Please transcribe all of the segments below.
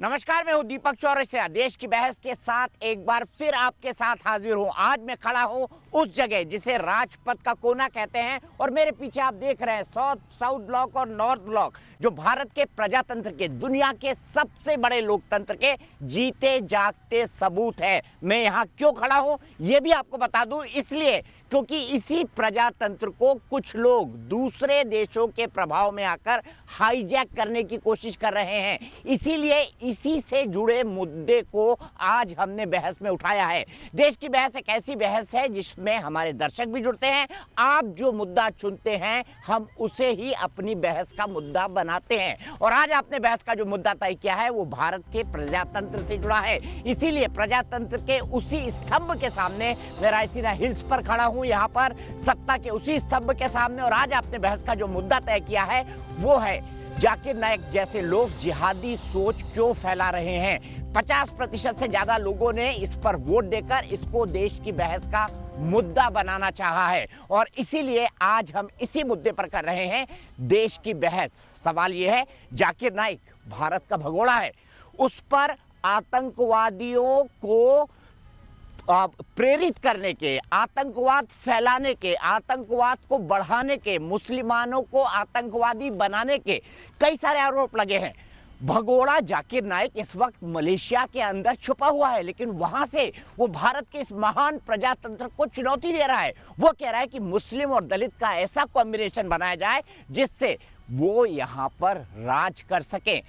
नमस्कार, मैं हूं दीपक चौरसिया। देश की बहस के साथ एक बार फिर आपके साथ हाजिर हूं। आज मैं खड़ा हूं उस जगह जिसे राजपथ का कोना कहते हैं और मेरे पीछे आप देख रहे हैं साउथ ब्लॉक और नॉर्थ ब्लॉक, जो भारत के प्रजातंत्र के, दुनिया के सबसे बड़े लोकतंत्र के जीते जागते सबूत है। मैं यहां क्यों खड़ा हूं यह भी आपको बता दूं, इसलिए क्योंकि इसी प्रजातंत्र को कुछ लोग दूसरे देशों के प्रभाव में आकर हाईजैक करने की कोशिश कर रहे हैं। इसीलिए इसी से जुड़े मुद्दे को आज हमने बहस में उठाया है। देश की बहस एक ऐसी बहस है जिसमें हमारे दर्शक भी जुड़ते हैं। आप जो मुद्दा चुनते हैं हम उसे ही अपनी बहस का मुद्दा बनाते हैं। और आज आपने बहस का जो मुद्दा तय किया है वो भारत के प्रजातंत्र से जुड़ा है। इसीलिए प्रजातंत्र के उसी स्तंभ के सामने मैं रायसीना हिल्स पर खड़ा हूं, यहां पर सत्ता के उसी स्तंभ के सामने। और आज आपने बहस का जो मुद्दा तय किया है वो है जाकिर नाइक जैसे लोग जिहादी सोच क्यों फैला रहे हैं। 50% से ज्यादा लोगों ने इस पर वोट देकर इसको देश की बहस का मुद्दा बनाना चाहा है और इसीलिए आज हम इसी मुद्दे पर कर रहे हैं देश की बहस। सवाल यह है, जाकिर नाइक भारत का भगोड़ा है, उस पर आतंकवादियों को प्रेरित करने के, आतंकवाद फैलाने के, आतंकवाद को बढ़ाने के, मुसलमानों को आतंकवादी बनाने के कई सारे आरोप लगे हैं। भगोड़ा जाकिर नाइक इस वक्त मलेशिया के अंदर छुपा हुआ है, लेकिन वहां से वो भारत के इस महान प्रजातंत्र को चुनौती दे रहा है। वो कह रहा है कि मुस्लिम और दलित का ऐसा कॉम्बिनेशन बनाया जाए जिससे वो यहां पर राज कर सके।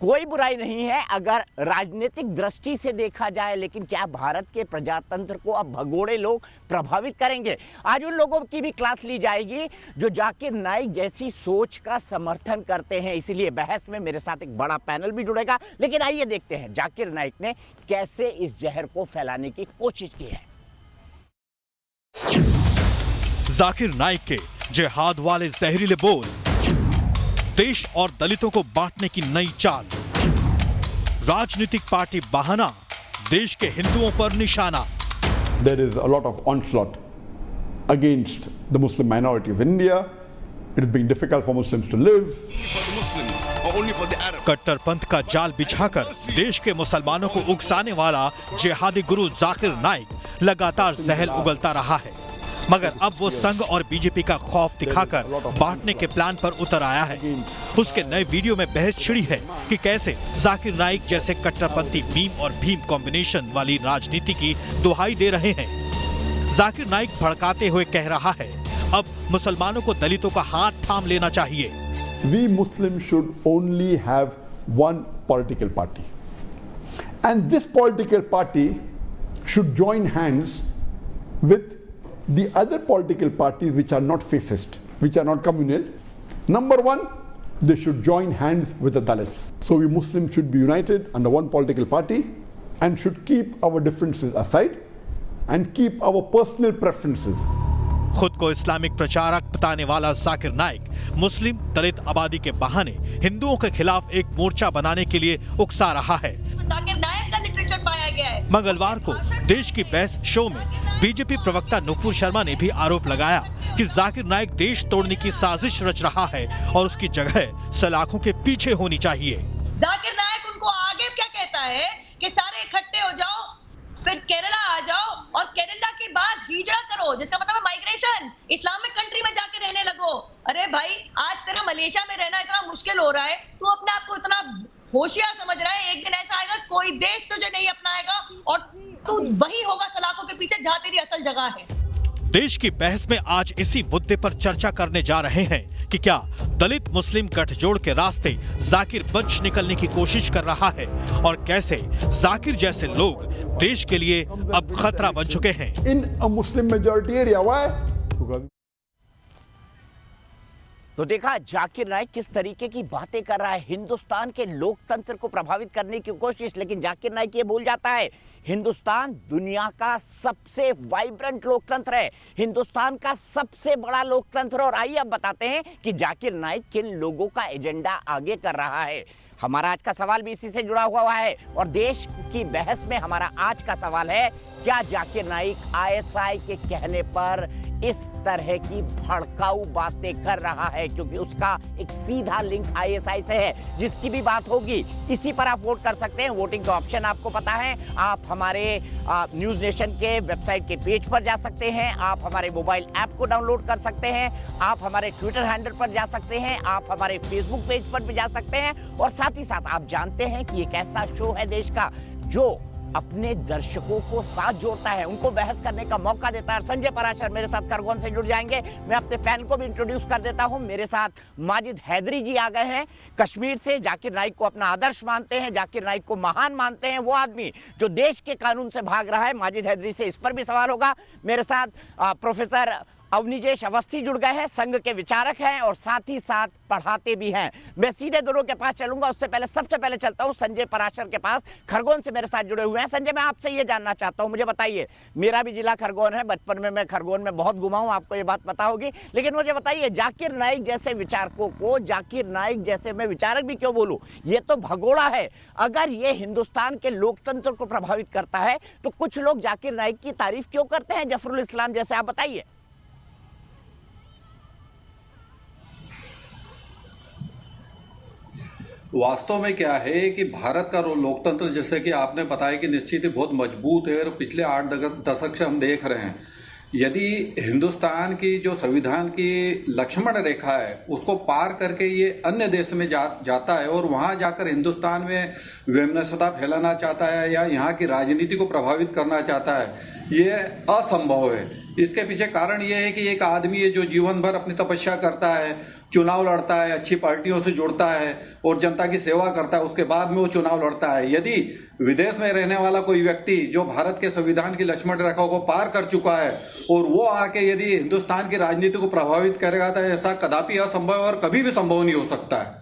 कोई बुराई नहीं है अगर राजनीतिक दृष्टि से देखा जाए, लेकिन क्या भारत के प्रजातंत्र को अब भगोड़े लोग प्रभावित करेंगे? आज उन लोगों की भी क्लास ली जाएगी जो जाकिर नाइक जैसी सोच का समर्थन करते हैं। इसीलिए बहस में मेरे साथ एक बड़ा पैनल भी जुड़ेगा। लेकिन आइए देखते हैं जाकिर नाइक ने कैसे इस जहर को फैलाने की कोशिश की है। जाकिर नाइक के जिहाद वाले जहरीले बोल, देश और दलितों को बांटने की नई चाल, राजनीतिक पार्टी बहाना, देश के हिंदुओं पर निशाना। There is a lot of onslaught against the Muslim minorities in India. It is being difficult for Muslims to live. कट्टरपंथ का जाल बिछाकर देश के मुसलमानों को उकसाने वाला जिहादी गुरु जाकिर नाइक लगातार जहर उगलता रहा है, मगर अब वो संघ और बीजेपी का खौफ दिखाकर बांटने के प्लान पर उतर आया है। उसके नए वीडियो में बहस छिड़ी है कि कैसे जाकिर नाइक जैसे कट्टरपंथी मीम और भीम कॉम्बिनेशन वाली राजनीति की दुहाई दे रहे हैं। जाकिर नाइक भड़काते हुए कह रहा है अब मुसलमानों को दलितों का हाथ थाम लेना चाहिए। We Muslims should only have one political party, and this political party should join hands with the other political parties which are not fascist, which are not communal. Number one, they should join hands with the Dalits. So we Muslims should be united under one political party and should keep our differences aside and keep our personal preferences. खुद को Islamic प्रचारक बताने वाला जाकिर नाइक मुस्लिम दलित आबादी के बहाने हिंदुओं के खिलाफ एक मोर्चा बनाने के लिए उकसा रहा है। जाकिर नाइक का लिटरेचर पाया गया है। मंगलवार को देश की बहस शो में बीजेपी प्रवक्ता नुपुर शर्मा ने भी आरोप लगाया कि जाकिर नाइक देश तोड़ने की साजिश रच रहा है और उसकी जगह सलाखों के पीछे होनी चाहिए। जाकिर नाइक उनको आगे क्या कहता है कि सारे इकट्ठे हो जाओ, फिर केरला आ जाओ और केरला के बाद हिजरा करो, जिसका मतलब है माइग्रेशन, इस्लामिक कंट्री में जाके रहने लगो। अरे भाई, आज तेरा मलेशिया में रहना इतना मुश्किल हो रहा है, तू अपने आप को इतना होशियार समझ रहा है। एक दिन ऐसा आएगा कोई देश तुझे नहीं अपनाएगा और तू वही होगा सलाखों के पीछे जहां तेरी असल जगह है। देश की बहस में आज इसी मुद्दे पर चर्चा करने जा रहे हैं कि क्या दलित मुस्लिम गठजोड़ के रास्ते जाकिर बच निकलने की कोशिश कर रहा है और कैसे जाकिर जैसे लोग देश के लिए अब खतरा बन चुके हैं। In a Muslim majority area, why? तो देखा जाकिर नाइक किस तरीके की बातें कर रहा है, हिंदुस्तान के लोकतंत्र को प्रभावित करने की कोशिश। लेकिन जाकिर नाइक ये भूल जाता है हिंदुस्तान दुनिया का सबसे वाइब्रेंट लोकतंत्र है, हिंदुस्तान का सबसे बड़ा लोकतंत्र। और आइए अब बताते हैं कि जाकिर नाइक किन लोगों का एजेंडा आगे कर रहा है। हमारा आज का सवाल भी इसी से जुड़ा हुआ है और देश की बहस में हमारा आज का सवाल है, क्या जाकिर नाइक आईएसआई के कहने पर इस तरह की भड़काऊ बातें कर रहा है, क्योंकि उसका एक सीधा लिंक आईएसआई से है। जिसकी भी बात होगी इसी पर आप वोट कर सकते हैं। वोटिंग का ऑप्शन आपको पता है, आप हमारे न्यूज नेशन के वेबसाइट के पेज पर जा सकते हैं, आप हमारे मोबाइल ऐप को डाउनलोड कर सकते हैं, आप हमारे ट्विटर हैंडल पर जा सकते हैं, आप हमारे फेसबुक पेज पर भी जा सकते हैं। और साथ ही साथ आप जानते हैं कि एक ऐसा शो है देश का जो अपने दर्शकों को साथ जोड़ता है, उनको बहस करने का मौका देता है। संजय पराशर मेरे साथ खरगोन से जुड़ जाएंगे। मैं अपने फैन को भी इंट्रोड्यूस कर देता हूं। मेरे साथ माजिद हैदरी जी आ गए हैं कश्मीर से। जाकिर नाइक को अपना आदर्श मानते हैं, जाकिर नाइक को महान मानते हैं, वो आदमी जो देश के कानून से भाग रहा है। माजिद हैदरी से इस पर भी सवाल होगा। मेरे साथ प्रोफेसर अवनिजेश अवस्थी जुड़ गए हैं, संघ के विचारक हैं और साथ ही साथ पढ़ाते भी हैं। मैं सीधे दोनों के पास चलूंगा। उससे पहले सबसे पहले चलता हूं संजय पराशर के पास, खरगोन से मेरे साथ जुड़े हुए हैं। संजय, मैं आपसे ये जानना चाहता हूं, मुझे बताइए, मेरा भी जिला खरगोन है, बचपन में मैं खरगोन में बहुत घुमा हूं, आपको ये बात पता होगी, लेकिन मुझे बताइए जाकिर नाइक जैसे विचारकों को, जाकिर नाइक जैसे, मैं विचारक भी क्यों बोलूं, ये तो भगोड़ा है। अगर ये हिंदुस्तान के लोकतंत्र को प्रभावित करता है तो कुछ लोग जाकिर नाइक की तारीफ क्यों करते हैं, जफरुल इस्लाम जैसे? आप बताइए। वास्तव में क्या है कि भारत का लोकतंत्र, जैसे कि आपने बताया कि निश्चित ही बहुत मजबूत है और पिछले 8 दशक से हम देख रहे हैं। यदि हिंदुस्तान की जो संविधान की लक्ष्मण रेखा है उसको पार करके ये अन्य देश में जाता है और वहां जाकर हिंदुस्तान में वैमनस्यता फैलाना चाहता है या यहाँ की राजनीति को प्रभावित करना चाहता है, ये असंभव है। इसके पीछे कारण ये है कि एक आदमी है जो जीवन भर अपनी तपस्या करता है, चुनाव लड़ता है, अच्छी पार्टियों से जुड़ता है और जनता की सेवा करता है, उसके बाद में वो चुनाव लड़ता है। यदि विदेश में रहने वाला कोई व्यक्ति जो भारत के संविधान की लक्ष्मण रेखा को पार कर चुका है और वो आके यदि हिंदुस्तान की राजनीति को प्रभावित करेगा तो ऐसा कदापि असंभव और कभी भी संभव नहीं हो सकता है।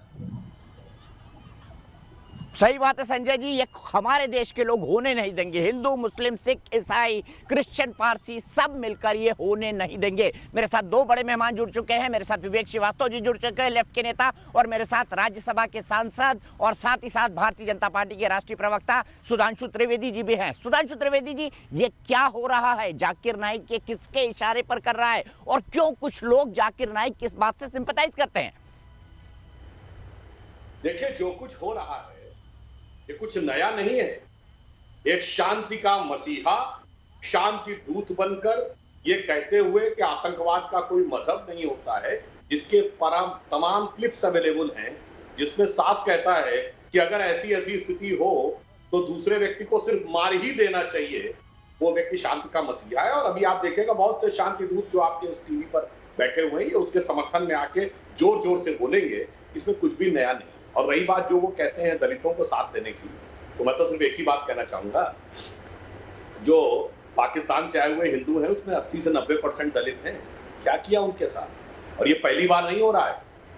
सही बात है संजय जी, ये हमारे देश के लोग होने नहीं देंगे। हिंदू, मुस्लिम, सिख, ईसाई, क्रिश्चियन, पारसी सब मिलकर ये होने नहीं देंगे। मेरे साथ 2 बड़े मेहमान जुड़ चुके हैं। मेरे साथ विवेक श्रीवास्तव जी जुड़ चुके हैं, लेफ्ट के नेता, और मेरे साथ राज्यसभा के सांसद और साथ ही साथ भारतीय जनता पार्टी के राष्ट्रीय प्रवक्ता सुधांशु त्रिवेदी जी भी हैं। सुधांशु त्रिवेदी जी, ये क्या हो रहा है? जाकिर नाइक के किसके इशारे पर कर रहा है और क्यों कुछ लोग जाकिर नाइक किस बात से सिंपैथाइज करते हैं? देखिए, जो कुछ हो रहा है ये कुछ नया नहीं है। एक शांति का मसीहा, शांति दूत बनकर ये कहते हुए कि आतंकवाद का कोई मजहब नहीं होता है, इसके तमाम क्लिप्स अवेलेबल हैं जिसमें साफ कहता है कि अगर ऐसी ऐसी स्थिति हो तो दूसरे व्यक्ति को सिर्फ मार ही देना चाहिए, वो व्यक्ति शांति का मसीहा है। और अभी आप देखेगा बहुत से शांति दूत जो आपके इस टीवी पर बैठे हुए हैं, उसके समर्थन में आके जोर जोर से बोलेंगे, इसमें कुछ भी नया नहीं। और रही बात जो वो कहते हैं दलितों को साथ देने की, तो मैं तो सिर्फ एक ही बात कहना चाहूंगा, जो पाकिस्तान से आए हुए हिंदू हैं उसमें 80 से 90% दलित हैं। क्या किया उनके साथ? और ये पहली बार नहीं हो रहा है।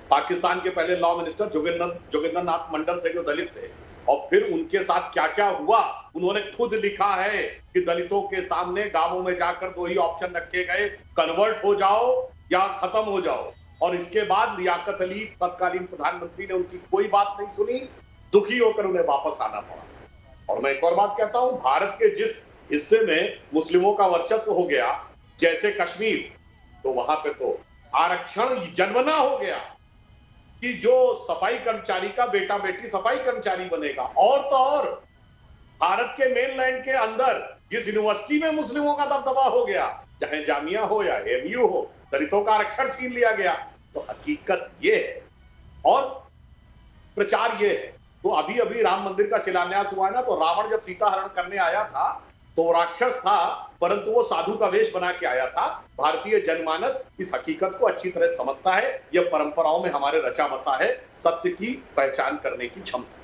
पाकिस्तान के पहले लॉ मिनिस्टर जोगिंदर नाथ मंडल थे जो दलित थे, और फिर उनके साथ क्या क्या हुआ उन्होंने खुद लिखा है कि दलितों के सामने गांवों में जाकर 2 ही ऑप्शन रखे गए, कन्वर्ट हो जाओ या खत्म हो जाओ। और इसके बाद लियाकत अली तत्कालीन प्रधानमंत्री ने उनकी कोई बात नहीं सुनी, दुखी होकर उन्हें वापस आना पड़ा। और मैं एक और बात कहता हूं, भारत के जिस हिस्से में मुस्लिमों का वर्चस्व हो गया जैसे कश्मीर, तो वहां पे तो आरक्षण जनगणना हो गया कि जो सफाई कर्मचारी का बेटा बेटी सफाई कर्मचारी बनेगा। और तो और भारत के मेनलैंड के अंदर जिस यूनिवर्सिटी में मुस्लिमों का दबदबा हो गया, चाहे जामिया हो या एमयू हो, दलितों का आरक्षण छीन लिया गया। तो हकीकत ये है और प्रचार ये है। तो अभी अभी राम मंदिर का शिलान्यास हुआ है ना, तो रावण जब सीता हरण करने आया था तो राक्षस था, परंतु वो साधु का वेश बना के आया था। भारतीय जनमानस इस हकीकत को अच्छी तरह समझता है। यह परंपराओं में हमारे रचा बसा है, सत्य की पहचान करने की क्षमता।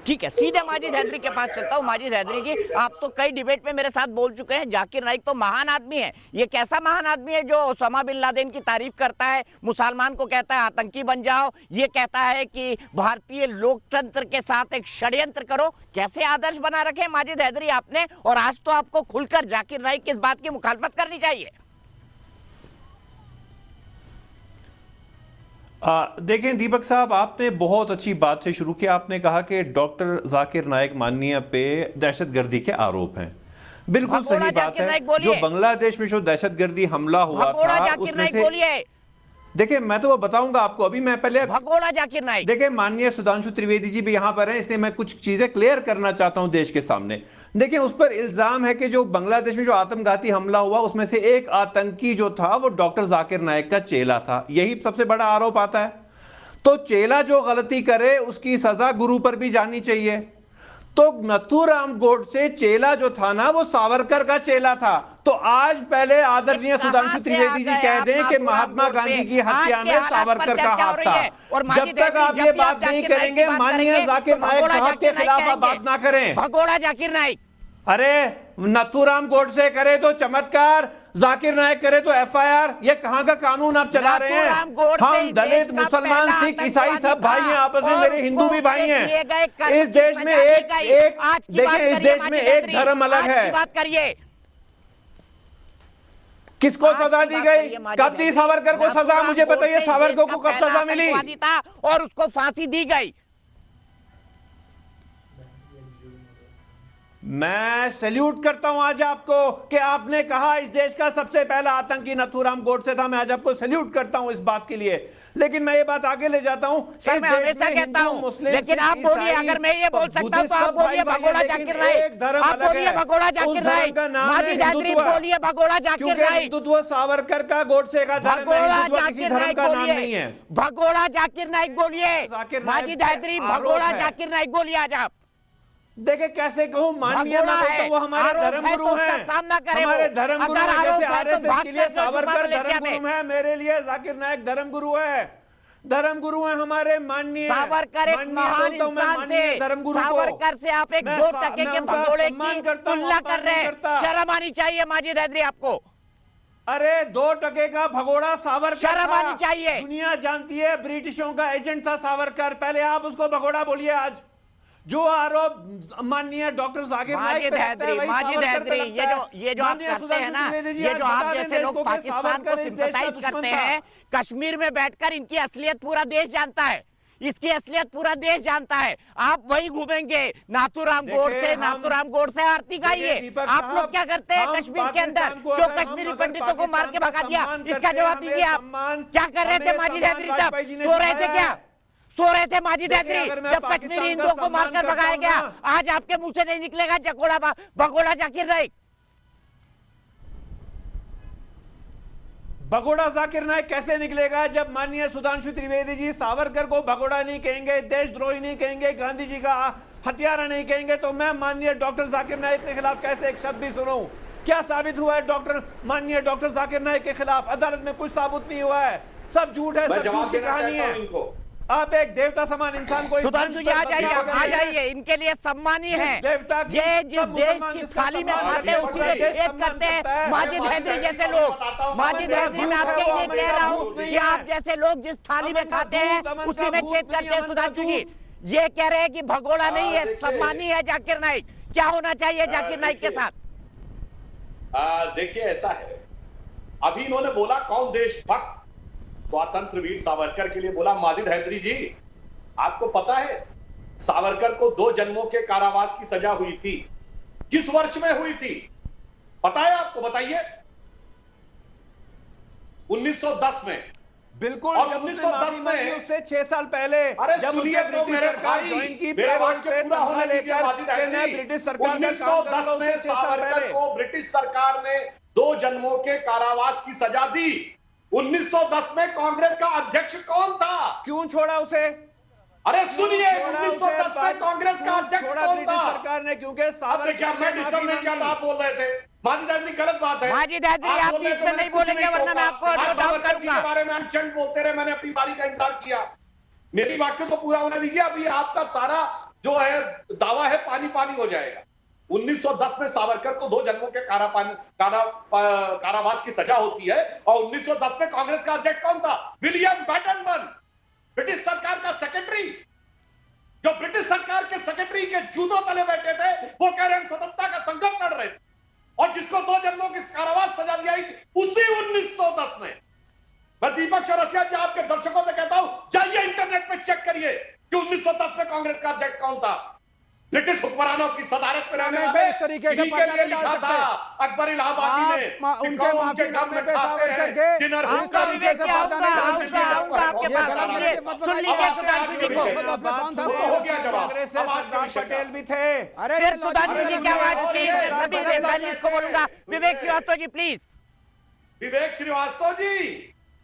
ठीक है, सीधे माजिद हैदरी के पास चलता हूं। माजिद हैदरी जी, आप तो कई डिबेट में मेरे साथ बोल चुके हैं, जाकिर नाइक तो महान आदमी है। ये कैसा महान आदमी है जो ओसामा बिन लादेन की तारीफ करता है, मुसलमान को कहता है आतंकी बन जाओ, ये कहता है कि भारतीय लोकतंत्र के साथ एक षड्यंत्र करो? कैसे आदर्श बना रखे माजिद हैदरी आपने, और आज तो आपको खुलकर जाकिर नाइक की इस बात की मुखालफत करनी चाहिए। देखें दीपक साहब, आपने बहुत अच्छी बात से शुरू किया। आपने कहा कि डॉक्टर जाकिर नाइक माननीय पे दहशतगर्दी के आरोप हैं। बिल्कुल भगोड़ा सही बात जाकिर है। नाइक बोलिए। जो बांग्लादेश में जो दहशतगर्दी हमला हुआ भगोड़ा था जाकिर उसमें नाइक से बोलिए। देखिए मैं तो वो बताऊंगा आपको, अभी मैं पहले भगोड़ा जाकिर नाइक। देखिए माननीय सुधांशु त्रिवेदी जी भी यहां पर हैं, इसलिए मैं कुछ चीजें क्लियर करना चाहता हूं देश के सामने। देखिए उस पर इल्जाम है कि जो बांग्लादेश में जो आत्मघाती हमला हुआ उसमें से एक आतंकी जो था वो डॉक्टर जाकिर नाइक का चेला था, यही सबसे बड़ा आरोप आता है। तो चेला जो गलती करे उसकी सजा गुरु पर भी जानी चाहिए। तो नथुराम गोडसे चेला जो था ना वो सावरकर का चेला था। तो आज पहले आदरणीय सुधांशु त्रिवेदी जी कह दें कि महात्मा गांधी की हत्या में सावरकर का हाथ था। जब तक आप ये बात नहीं करेंगे माननीय जाकिर नाइक साहब के खिलाफ आप बात ना करें। भगोड़ा जाकिर नाइक। अरे नथुराम गोडसे करे तो चमत्कार, जाकिर नाइक करे तो एफआईआर, ये कहां का कानून आप चला रहे हैं? हम दलित मुसलमान सिख ईसाई सब भाई हैं आपस में, मेरे हिंदू भी भाई हैं। इस देश में एक देखिए इस देश में एक धर्म अलग है। बात करिए किसको सजा दी गई? कब दी सावरकर को सजा? मुझे बताइए सावरकर को कब सजा मिली? और उसको फांसी दी गई। मैं सैल्यूट करता हूं आज आपको कि आपने कहा इस देश का सबसे पहला आतंकी नथुराम गोडसे था। मैं आज आपको सैल्यूट करता हूं इस बात के लिए। लेकिन मैं ये बात आगे ले जाता हूं, इस मैं हमेशा कहता हूं, लेकिन आप बोलिए, अगर मैं ये बोल सकता हूं तो आप बोलिए भगोड़ा जाकिर नाइक। आप बोलिए भगोड़ा जाकिर नाइक। माजी धैत्री बोलिए भगोड़ा जाकिर नाइक। हिंदुत्व सावरकर का, गोडसे का धर्म है, हिंदुत्व किसी धर्म का नाम नहीं है। भगोड़ा जाकिर नाइक बोलिए। माजी धैत्री भगोड़ा जाकिर नाइक बोलिए आज आप। देखे कैसे कहूं, माननीय मैं बोलता हूं वो हमारे धर्मगुरु हैं, हमारे धर्मगुरु हैं। जैसे आरएसएस के लिए सावरकर धर्मगुरु है, मेरे लिए जाकिर नाइक धर्मगुरु है। धर्मगुरु है हमारे माननीय सावरकर एक महान इंसान थे। धर्मगुरु सावरकर से आप एक 2 टके के भगोड़े की तुलना कर रहे हैं। शर्म आनी चाहिए माजी धैत्री आपको। अरे 2 टके का भगोड़ा सावरकर, शर्म आनी चाहिए। दुनिया जानती है ब्रिटिशों का एजेंट था सावरकर। पहले आप उसको भगोड़ा बोलिए। आज जो आरोप माननीय डॉक्टर जाकिर नाइक पे लगता है, माजी धैत्री ये जो आप करते हैं ना, ये जो आप जैसे लोग पाकिस्तान को सिंपैथाइज करते हैं, कश्मीर में बैठकर इनकी असलियत पूरा देश जानता है। इसकी असलियत पूरा देश जानता है। आप वही घूमेंगे नाथुराम गोडसे आरती गाइए। आप लोग क्या करते हैं कश्मीर के अंदर? क्यों कश्मीरी पंडितों को मार के भगा दिया? इसका जवाब दीजिए। आप क्या कर रहे थे माजी धैत्री? तब सो रहे थे क्या? सो रहे थे माजी धैत्री जब कश्मीरी हिंदुओं को मारकर भगाया गया? आज आपके मुंह से नहीं निकलेगा भगोड़ा जाकिर नाइक। भगोड़ा जाकिर नाइक कैसे निकलेगा जब माननीय सुधांशु त्रिवेदी जी सावरकर को भगोड़ा नहीं कहेंगे, देशद्रोही नहीं कहेंगे, गांधी जी का हत्यारा नहीं कहेंगे, तो मैं माननीय डॉक्टर जाकिर नाइक के खिलाफ कैसे एक शब्द भी सुनूं? क्या साबित हुआ है माननीय डॉक्टर जाकिर नाइक के खिलाफ? अदालत में कुछ साबित नहीं हुआ है, सब झूठ है, सब झूठ की कहानी है। आप एक देवता समान इंसान को सुधांशु जी आ जाइए। इनके लिए सम्मानी है। ये जिस देश की थाली में खाते हैं उसी में छेद करते हैं माजी धैत्री जैसे लोग। माजी धैत्री मैं आपके लिए कह रहा हूँ कि आप जैसे लोग जिस थाली में खाते हैं उसी में छेद करते हैं। सुधांशु जी ये कह रहे हैं कि भगोड़ा नहीं है, सम्मानी है जाकिर नाइक। क्या होना चाहिए जाकिर नाइक के साथ? देखिए ऐसा है, अभी इन्होंने बोला कौन देशभक्त स्वतंत्र वीर सावरकर के लिए बोला। माजिद हैदरी जी आपको पता है सावरकर को 2 जन्मों के कारावास की सजा हुई थी। किस वर्ष में हुई थी पता है आपको? बताइए। 1910 में। बिल्कुल। और 1910 में उससे 6 साल पहले जब सुनिए तो मेरे भाई मेरा वाक्य पूरा होने दीजिए माजिद हैदरी। ब्रिटिश सरकार 1910 में सावरकर को ब्रिटिश सरकार ने 2 जन्मों के कारावास की सजा दी। 1910 में कांग्रेस का अध्यक्ष कौन था? क्यों छोड़ा उसे? अरे सुनिए, 1910 में कांग्रेस का अध्यक्ष कौन था? सरकार ने, क्योंकि सावरकर क्या मैं डिस्टर्ब नहीं किया था? आप बोल रहे थे माजिद हैदरी, गलत बात है। माजिद हैदरी आप बीच में नहीं बोलेंगे वरना मैं आपको सावरकर जी के बारे में अनचंद बोलते रहे, मैंने अपनी बारी का इंतजार किया। मेरी वाक्य तो पूरा होने दीजिए। अभी आपका सारा जो है दावा है पानी पानी हो जाएगा। 1910 में सावरकर को 2 जन्मों के कारावास की सजा होती है और 1910 में कांग्रेस का अध्यक्ष कौन था? विलियम बैटनबर्न, ब्रिटिश सरकार का सेक्रेटरी। जो ब्रिटिश सरकार के सेक्रेटरी के जूतों तले बैठे थे वो कह रहे हैं स्वतंत्रता का संघर्ष लड़ रहे थे, और जिसको 2 जन्मों की कारावास सजा दी गई उसी 1910 में। मैं दीपक चौरसिया जी आपके दर्शकों से कहता हूं जाइए इंटरनेट पे चेक करिए कि 1910 में कांग्रेस का अध्यक्ष कौन था। ब्रिटिश हुक्मरानों की सदारत में रहने पे वाले इस तरीके से इन्हीं के पर्दा लिए नहीं डाल लिखा सकते। था अकबर इलाहाबादी ने आप कि उनके कौन माफी उनके दम नामे में पे खाते सावर हैं करके डिनर इस आऊंगा तरीके से विवेक जी, पर्दा नहीं डाल सकते। आऊंगा आपके ये पास। गलत सुनिए, नरेटिव मत सुन बनाइए। लीजिए अब सुधांशु जी को। हो गया जवाब। कांग्रेस से अब आज के सरदार विषय पटेल का। भी थे। अरे फिर सुधांशु जी की आवाज और प्लीज, ये सभी जर्नलिस्ट को बोलूंगा। विवेक श्रीवास्तव जी प्लीज। विवेक श्रीवास्तव जी,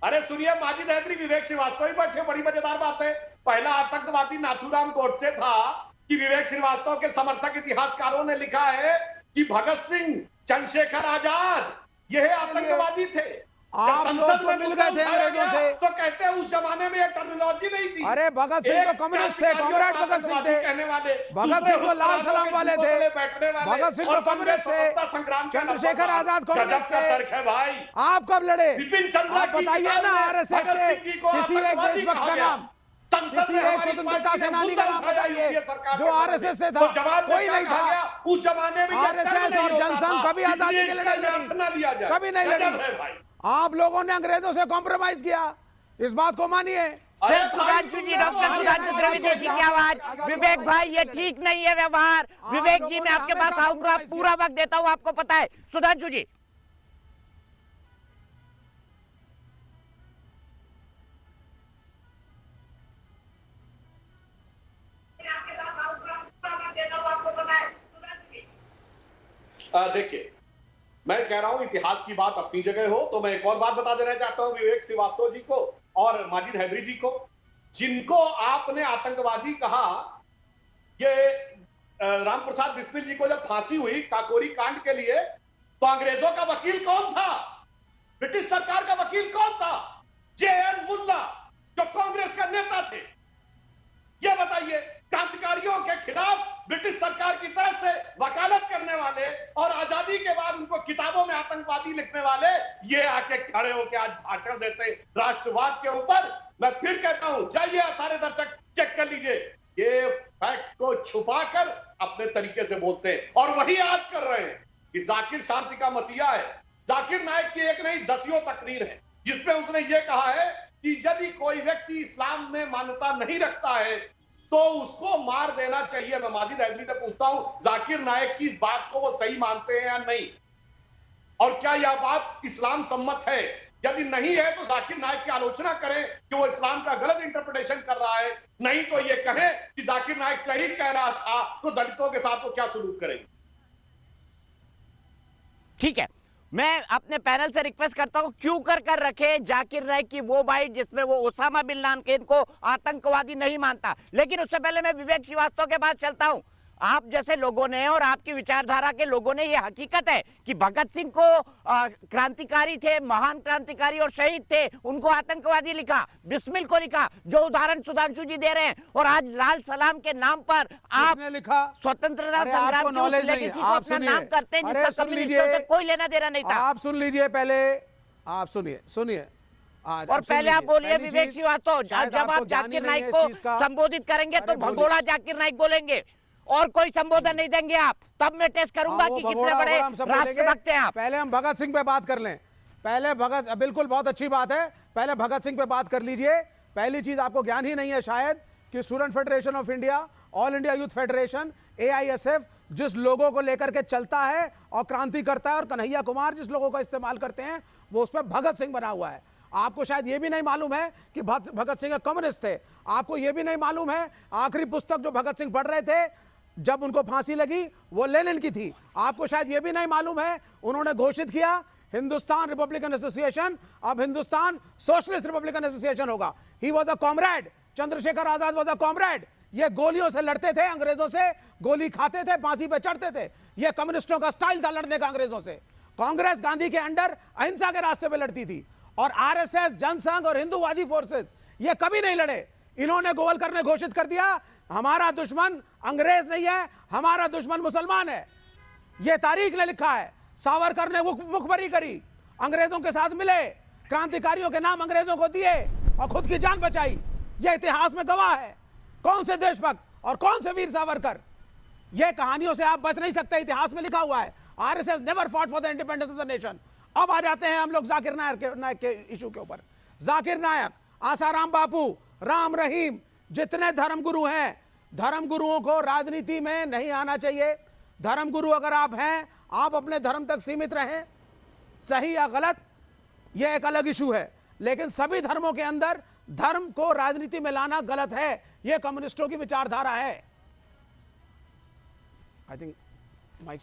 अरे सुनिए, माजिद हैदरी विवेक श्रीवास्तव ही बैठे, बड़ी मजेदार बात है। पहला आतंकवादी नाथूराम गोडसे था कि विवेक श्रीवास्तव के समर्थक इतिहासकारों ने लिखा है कि भगत सिंह, चंद्रशेखर आजाद यह आतंकवादी थे। आप लोग तो मिल गए थे अंग्रेजों से। तो कहते हैं उस जमाने में ये टर्मिनोलॉजी नहीं थी। अरे भगत सिंह तो कम्युनिस्ट थे, कॉमरेड भगत सिंह थे। कहने वाले भगत सिंह तो लाल सलाम वाले थे। भगत सिंह तो कम्युनिस्ट थे। चंद्रशेखर आजाद कम्युनिस्ट थे। भाई आप कब लड़े? विपिन चंद्र आप बताइए ना आरएसएस के किसी एक देशभक्त का नाम, किसी एक स्वतंत्रता सेनानी का नाम बताइए जो आरएसएस से था। कोई नहीं था उस जमाने में। आरएसएस और जनसंघ कभी आजादी के लड़ाई लड़ी, कभी नहीं लड़ी। आप लोगों ने अंग्रेजों से कॉम्प्रोमाइज किया, इस बात को मानिए। सिर्फ सुधांशु जी, डॉक्टर सुधांशु त्रिवेदी जी की आवाज। विवेक भाई ये ठीक नहीं है व्यवहार। विवेक जी मैं आपके पास आऊंगा, पूरा वक्त देता हूं, आपको पता है। सुधांशु जी देखिए, मैं कह रहा हूं इतिहास की बात अपनी जगह हो, तो मैं एक और बात बता देना चाहता हूं विवेक श्रीवास्तव जी को और माजिद हैदरी जी को, जिनको आपने आतंकवादी कहा। ये रामप्रसाद बिस्मिल जी को जब फांसी हुई काकोरी कांड के लिए, तो अंग्रेजों का वकील कौन था? ब्रिटिश सरकार का वकील कौन था? जे.एन. मुल्ला, जो कांग्रेस का नेता थे। ये बताइए, क्रांतिकारियों के खिलाफ ब्रिटिश सरकार की तरफ से वकालत करने वाले और आजादी के बाद उनको किताबों में आतंकवादी लिखने वाले, ये आके खड़े होकर आज भाषण देते राष्ट्रवाद के ऊपर। मैं फिर कहता हूं, जाइए सारे दर्शक चेक कर लीजिए, ये फैक्ट को छुपाकर अपने तरीके से बोलते हैं और वही आज कर रहे हैं कि जाकिर शांति का मसीहा है। जाकिर नायक की एक नहीं दसियों तकरीर है जिसमें उसने ये कहा है कि यदि कोई व्यक्ति इस्लाम में मान्यता नहीं रखता है तो उसको मार देना चाहिए। मैं माजिद हैदरी से पूछता हूं, जाकिर नायक की इस बात को वो सही मानते हैं या नहीं, और क्या यह बात इस्लाम सम्मत है? यदि नहीं है तो जाकिर नायक की आलोचना करें कि वो इस्लाम का गलत इंटरप्रिटेशन कर रहा है, नहीं तो ये कहें कि जाकिर नायक सही कह रहा था, तो दलितों के साथ वो क्या सलूक करेंगे। ठीक है, मैं अपने पैनल से रिक्वेस्ट करता हूं क्यों कर रखे जाकिर नायक की वो बाइट जिसमें वो ओसामा बिन लादेन को आतंकवादी नहीं मानता। लेकिन उससे पहले मैं विवेक श्रीवास्तव के पास चलता हूं। आप जैसे लोगों ने और आपकी विचारधारा के लोगों ने, ये हकीकत है कि भगत सिंह को क्रांतिकारी थे, महान क्रांतिकारी और शहीद थे, उनको आतंकवादी लिखा, बिस्मिल को लिखा, जो उदाहरण सुधांशु जी दे रहे हैं। और आज लाल सलाम के नाम पर आप लिखा स्वतंत्रता अरे संग्राम आपको की नॉलेज उस नहीं लेगेसी है। को आप अपना सुनिए, नाम करते हैं अरे जिसका सुन कम्युनिस्टों लीजिए, से कोई लेना देना नहीं था। आप सुन लीजिए पहले, आप सुनिए आज और पहले आप बोलिए विवेक श्रीवास्तव, जब आप जाकिर नाइक को संबोधित करेंगे तो भगोड़ा जाकिर नाइक बोलेंगे और कोई संबोधन नहीं देंगे आप, तब मैं टेस्ट करूंगा कि कितने बड़े राष्ट्रभक्त हैं आप। पहले हम भगत सिंह पे बात कर लें। पहले भगत, बिल्कुल बहुत अच्छी बात है, पहले भगत सिंह पे बात कर लीजिए। पहली चीज आपको ज्ञान ही नहीं है शायद कि student federation of India, all India youth federation, AISF जिस लोगों को लेकर के चलता है और क्रांति करता है, और कन्हैया कुमार जिस लोगों का इस्तेमाल करते हैं, वो उसमें भगत सिंह बना हुआ है। आपको शायद ये भी नहीं मालूम है कि भगत सिंह कम्युनिस्ट थे। आपको ये भी नहीं मालूम है आखिरी पुस्तक जो भगत सिंह पढ़ रहे थे जब उनको फांसी लगी वो लेनिन की थी। आपको शायद ये भी नहीं मालूम है उन्होंने घोषित किया हिंदुस्तान रिपब्लिकन एसोसिएशन अब हिंदुस्तान सोशलिस्ट रिपब्लिकन एसोसिएशन होगा। He was a comrade, Chandrashekhar Azad was a comrade. ये गोलियों से लड़ते थे, अंग्रेजों से गोली खाते थे, फांसी पे चढ़ते थे। ये कम्युनिस्टों का स्टाइल था लड़ने का अंग्रेजों से। कांग्रेस गांधी के अंडर अहिंसा के रास्ते पे लड़ती थी और RSS, जनसंघ और हिंदूवादी फोर्सेस ये कभी नहीं लड़े। इन्होंने गोल करने घोषित कर दिया हमारा दुश्मन अंग्रेज नहीं है, हमारा दुश्मन मुसलमान है। यह तारीख ने लिखा है। सावरकर ने मुखबरी करी, अंग्रेजों के साथ मिले, क्रांतिकारियों के नाम अंग्रेजों को दिए और खुद की जान बचाई। यह इतिहास में गवाह है। कौन से देशभक्त और कौन से वीर सावरकर, यह कहानियों से आप बच नहीं सकते, इतिहास में लिखा हुआ है। RSS never fought for the independence of the nation. अब आ जाते हैं हम लोग जाकिर नायक के इशू के ऊपर। जाकिर नायक, आसाराम बापू, राम रहीम, जितने धर्मगुरु हैं धर्म गुरुओं को राजनीति में नहीं आना चाहिए। धर्म गुरु अगर आप हैं, आप अपने धर्म तक सीमित रहें, सही या गलत यह एक अलग इशू है, लेकिन सभी धर्मों के अंदर धर्म को राजनीति में लाना गलत है। यह कम्युनिस्टों की विचारधारा है। आई थिंक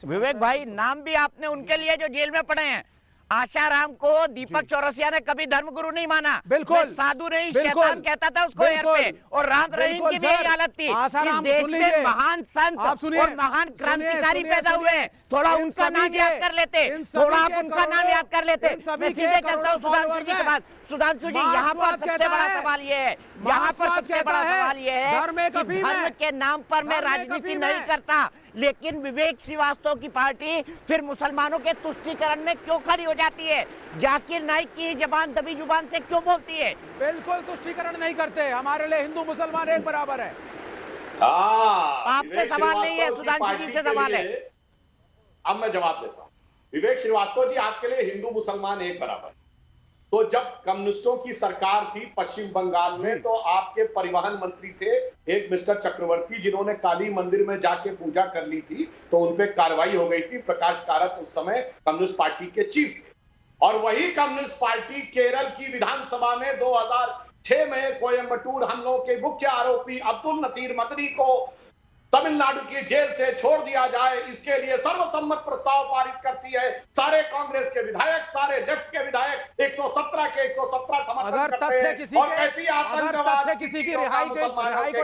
विवेक भाई, नाम भी आपने उनके लिए जो जेल में पड़े हैं, आशाराम को दीपक चौरसिया ने कभी धर्मगुरु नहीं माना। बिल्कुल साधु नहीं, बिल्कुल, शैतान कहता था उसको एयर पे, और राम रहीम की भी यही हालत थी। इस देश में महान संत और महान क्रांतिकारी पैदा हुए, थोड़ा उनका नाम याद कर लेते, थोड़ा आप उनका नाम याद कर लेते। मैं सीधे चलता हूँ सुधांशु जी के पास। सुधांशु जी, यहाँ पर सबसे बड़ा सवाल ये है, यहाँ पर सबसे बड़ा सवाल ये है कि धर्म के नाम पर मैं राजनीति नहीं करता, लेकिन विवेक श्रीवास्तव की पार्टी फिर मुसलमानों के तुष्टीकरण में क्यों खड़ी हो जाती है? जाकिर नाइक की जबान दबी जुबान से क्यों बोलती है? बिल्कुल तुष्टीकरण नहीं करते, हमारे लिए हिंदू मुसलमान एक बराबर है। आपसे सवाल नहीं है, सुधांशु जी से सवाल है। अब मैं जवाब देता हूं। विवेक श्रीवास्तव जी, आपके लिए हिंदू मुसलमान एक बराबर। तो जब कम्युनिस्टों की सरकार थी पश्चिम बंगाल में, तो आपके परिवहन मंत्री थे एक मिस्टर चक्रवर्ती, जिन्होंने काली मंदिर में जाके पूजा कर ली थी, तो उनपे कार्रवाई हो गई थी। प्रकाश कारत उस समय कम्युनिस्ट पार्टी के चीफ थे, और वही कम्युनिस्ट पार्टी केरल की विधानसभा में 2006 में कोयम्बटूर हमलों के मुख्य आरोपी अब्दुल नसीर मदनी को तमिलनाडु की जेल से छोड़ दिया जाए, इसके लिए सर्वसम्मत प्रस्ताव पारित करती है। सारे कांग्रेस के विधायक, सारे लेफ्ट के विधायक 117 के 117 समर्थन करते हैं और कहती है आतंकवाद किसी की रिहाई को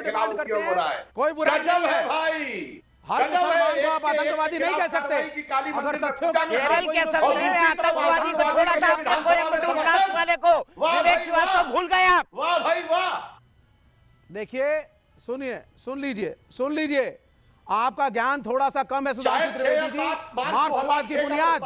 डिमांड करते हैं, कोई बुराई नहीं है भाई। हर मुसलमान को आप आतंकवादी नहीं कह सकते। अगर तथ्यों का केरल के संसद में आतंकवादी को छोड़ा था, आपने कोयम्बटूर वाले को विवेक श्रीवास्तव भूल गए आप। वाह भाई वाह। देखिए, सुनिए, सुन लीजिए, आपका ज्ञान थोड़ा सा कम है सुधांशु त्रिवेदी जी। मार्क्सवाद की बुनियाद,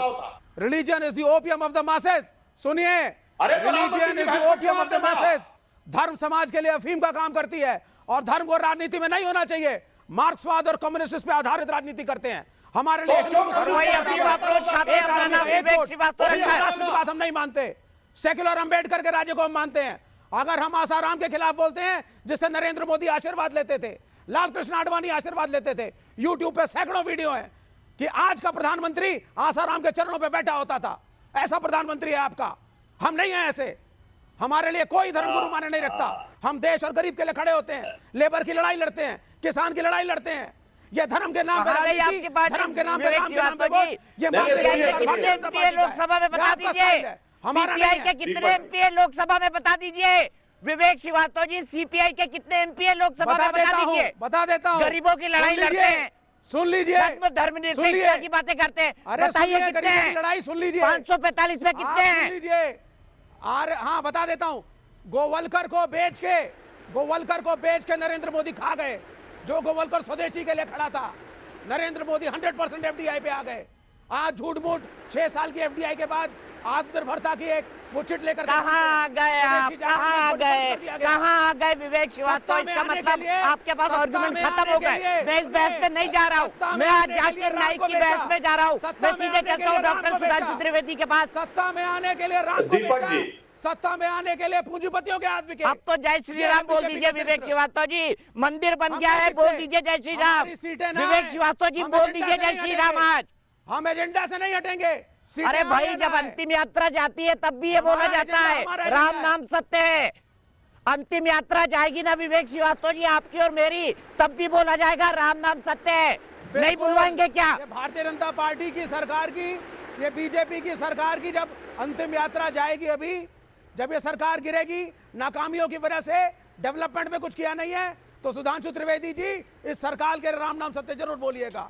religion is the opium of the masses. सुनिए, religion is the opium of the masses. धर्म समाज के लिए अफीम का काम करती है, और धर्म को राजनीति में नहीं होना चाहिए। मार्क्सवाद और कम्युनिस्ट इस पे आधारित राजनीति करते हैं। हमारे लिए बात हम नहीं मानते, सेक्युलर अंबेडकर के राज्य को हम मानते हैं। अगर हम आसाराम के खिलाफ बोलते हैं, जिससे नरेंद्र मोदी आशीर्वाद लेते थे, लाल कृष्ण आडवाणी आशीर्वाद लेते थे, यूट्यूब पे सैकड़ों वीडियो हैं कि आज का प्रधानमंत्री आसाराम के चरणों पे बैठा होता था। ऐसा प्रधानमंत्री है आपका, हम नहीं हैं ऐसे। हमारे लिए कोई धर्म गुरु माने नहीं रखता। हम देश और गरीब के लिए खड़े होते हैं, लेबर की लड़ाई लड़ते हैं, किसान की लड़ाई लड़ते हैं। ये धर्म के नाम पे राजनीति, धर्म के नाम पे राम के नाम पे वोट, ये लोकसभा में बता दीजिए, सीपीआई के कितने एमपी है लोकसभा में बता दीजिए। विवेक श्रीवास्तव जी, सीपीआई के कितने एमपी है लोकसभा में बता देता हूं। गरीबों की लड़ाई लड़ते हैं, सुन लीजिए, धर्मनिरपेक्षता की बातें करते हैं। बताइए कितने हैं? लड़ाई सुन लीजिए, 545 में कितने हैं? सुन लीजिए, हाँ बता देता हूं। गोवलकर को बेच के नरेंद्र मोदी खा गए। जो गोवलकर स्वदेशी के लिए खड़ा था, नरेंद्र मोदी 100% एफडीआई पे आ गए। आज झूठ मूठ 6 साल की एफडीआई के बाद आत्मनिर्भरता की एक मुट्ठी लेकर कहाँ गए आप? कहाँ गए विवेक श्रीवास्तव? इसका मतलब आपके पास आर्गुमेंट खत्म हो गए। मैं इस बहस पे नहीं जा रहा हूँ, मैं आज जाकिर नाइक की बहस में जा रहा हूँ। मैं सीधे चलता हूँ डॉक्टर सुधांशु त्रिवेदी के पास। सत्ता में आने के लिए दीपक जी, सत्ता में आने के लिए पूंजीपतियों के हाथ बिके। अब तो जय श्री राम बोल दीजिए विवेक श्रीवास्तव जी। मंदिर बन गया है, बोल दीजिए जय श्री राम। विवेक श्रीवास्तव जी, बोल दीजिए जय श्री राम। आज हम एजेंडा से नहीं हटेंगे। अरे भाई, जब अंतिम यात्रा जाती है तब भी ये बोला जाता है राम नाम सत्य है। अंतिम यात्रा जाएगी ना विवेक श्रीवास्तव जी, आपकी और मेरी, तब भी बोला जाएगा राम नाम सत्य है। नहीं बुलवाएंगे क्या? भारतीय जनता पार्टी की सरकार की, ये बीजेपी की सरकार की जब अंतिम यात्रा जाएगी, अभी जब ये सरकार गिरेगी, नाकामियों की वजह से डेवलपमेंट में कुछ किया नहीं है, तो सुधांशु त्रिवेदी जी इस सरकार के राम नाम सत्य जरूर बोलिएगा।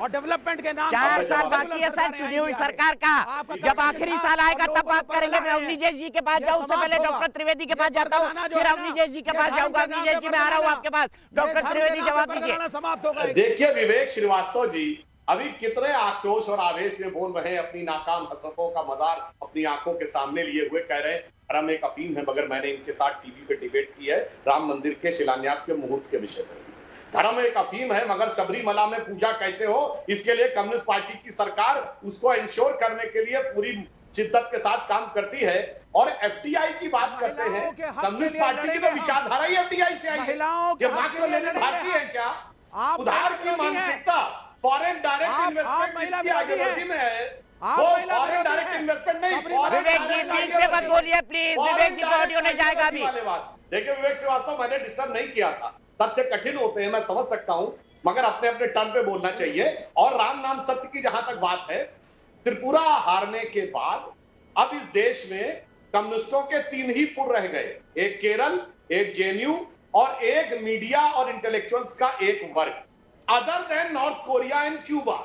और डेवलपमेंट के नाम 4 साल बाकी है सर चुनी हुई सरकार का। जब आखिरी साल आएगा तब बात करेंगे। मैं अवनीश जी के पास जाऊँ, उससे पहले डॉक्टर त्रिवेदी के पास जाता हूँ, फिर अवनीश जी के पास जाऊंगा। अवनीश जी, मैं आ रहा हूँ आपके पास। डॉक्टर त्रिवेदी, जवाब दीजिए। समाप्त हो गए। देखिए विवेक श्रीवास्तव जी, अभी कितने आक्रोश और आवेश में बोल रहे हैं, अपनी नाकाम हसरतों का मजार अपनी आंखों के सामने लिए हुए, कह रहे हैं धर्म एक अफीम है। मगर मैंने इनके साथ टीवी पे डिबेट की है राम मंदिर के शिलान्यास के मुहूर्त के विषय पर। धर्म एक अफीम है, मगर सबरीमला में पूजा कैसे हो, इसके लिए कम्युनिस्ट पार्टी की सरकार उसको इंश्योर करने के लिए पूरी शिद्दत के साथ काम करती है। और एफडीआई की बात करते हैं, महिलाओं के हक कम्युनिस्ट के लिए पार्टी की तो लड़ेंगे हम। विचारधारा ही एफडीआई से आई है। महिलाओं के ये हक मार्क्स के और लिए लेनिन लड़ेंगे भारतीय है क्या? आप उधार महिला की विरोधी हैं। मानसिकता फॉरेन डायरेक्ट आप इन्वेस्टमेंट महिला की विरोधी आइडियोलॉजी हैं। में है। आप वो महिला फॉरेन विरोधी डायरेक्ट हैं। इन्वेस्टमेंट नहीं, सबरीमाला foreign विवेक जी direct बीच में मत ideology। बोलिए प्लीज, Foreign विवेक जी को direct ऑडियो नहीं जाएगा अभी। ideology वाले बात। देखिए विवेक श्रीवास्तव, मैंने डिस्टर्ब नहीं किया था, तथ्य कठिन होते हैं मैं समझ सकता हूं, मगर अपने अपने टर्न पे बोलना चाहिए। और राम नाम सत्य की जहां तक बात है, त्रिपुरा हारने के बाद अब इस देश में कम्युनिस्टों के 3 ही पुर रह गए, एक केरल, एक जेएनयू और एक मीडिया और इंटेलेक्चुअल्स का एक वर्ग, other than north Korea and Cuba.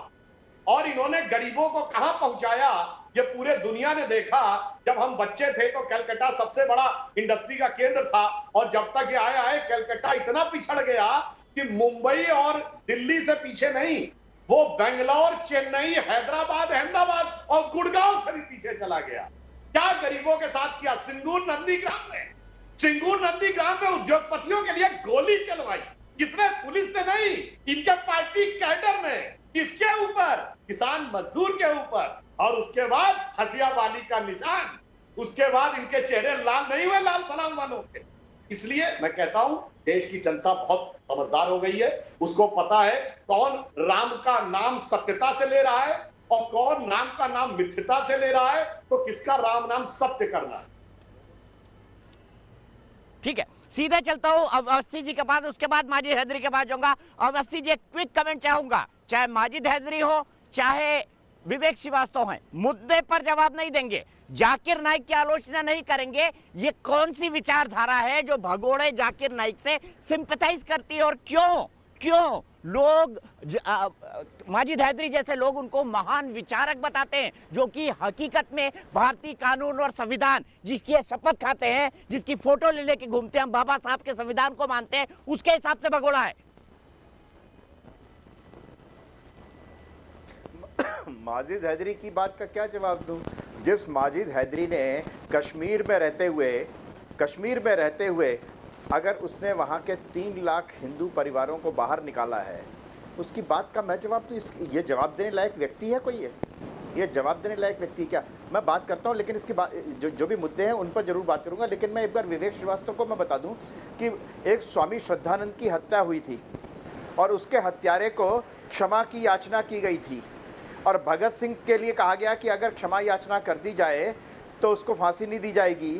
और इन्होंने गरीबों को कहां पहुंचाया ये पूरे दुनिया ने देखा। जब हम बच्चे थे तो कलकत्ता सबसे बड़ा इंडस्ट्री का केंद्र था, और जब तक ये आया है कलकत्ता इतना पिछड़ गया कि मुंबई और दिल्ली से पीछे नहीं, वो बेंगलोर, चेन्नई, हैदराबाद, अहमदाबाद और गुड़गांव से भी पीछे चला गया। क्या गरीबों के साथ किया? सिंगूर नंदीग्राम में उद्योगपतियों के लिए गोली चलवाई, किसने? पुलिस ने नहीं, इनके पार्टी कैडर ने। किसके ऊपर? किसान मजदूर के ऊपर। और उसके बाद हसिया वाली का निशान, उसके बाद इनके चेहरे लाल नहीं हुए, लाल सलाम वालों के। इसलिए मैं कहता हूं देश की जनता बहुत समझदार हो गई है, उसको पता है कौन राम का नाम सत्यता से ले रहा है और कौन राम का नाम मिथ्यता से ले रहा है, तो किसका राम नाम सत्य करना है। ठीक है, सीधे चलता हूं अब अवस्थी जी के पास, उसके बाद माजिद हैदरी के पास जाऊंगा। अवस्थी जी एक क्विक कमेंट चाहूंगा, चाहे माजिद हैदरी हो चाहे विवेक श्रीवास्तव हैं, मुद्दे पर जवाब नहीं देंगे, जाकिर नाइक की आलोचना नहीं करेंगे। ये कौन सी विचारधारा है जो भगोड़े जाकिर नाइक से सिंपैथाइज करती है, और क्यों लोग माजिद हैदरी जैसे लोग उनको महान विचारक बताते हैं, जो कि हकीकत में भारतीय कानून और संविधान जिसकी ये शपथ खाते हैं, जिसकी फोटो ले लेके घूमते हैं, हम बाबा साहब के संविधान को मानते हैं, उसके हिसाब से भगोड़ा है। माजिद हैदरी की बात का क्या जवाब दूं? जिस माजिद हैदरी ने कश्मीर में रहते हुए अगर उसने वहाँ के 3 लाख हिंदू परिवारों को बाहर निकाला है, उसकी बात का मैं जवाब दूं? ये जवाब देने लायक व्यक्ति है कोई? ये जवाब देने लायक व्यक्ति क्या? मैं बात करता हूँ, लेकिन इसकी बात जो भी मुद्दे हैं उन पर जरूर बात करूँगा। लेकिन मैं एक बार विवेक श्रीवास्तव को मैं बता दूँ कि एक स्वामी श्रद्धानंद की हत्या हुई थी और उसके हत्यारे को क्षमा की याचना की गई थी, और भगत सिंह के लिए कहा गया कि अगर क्षमा याचना कर दी जाए तो उसको फांसी नहीं दी जाएगी।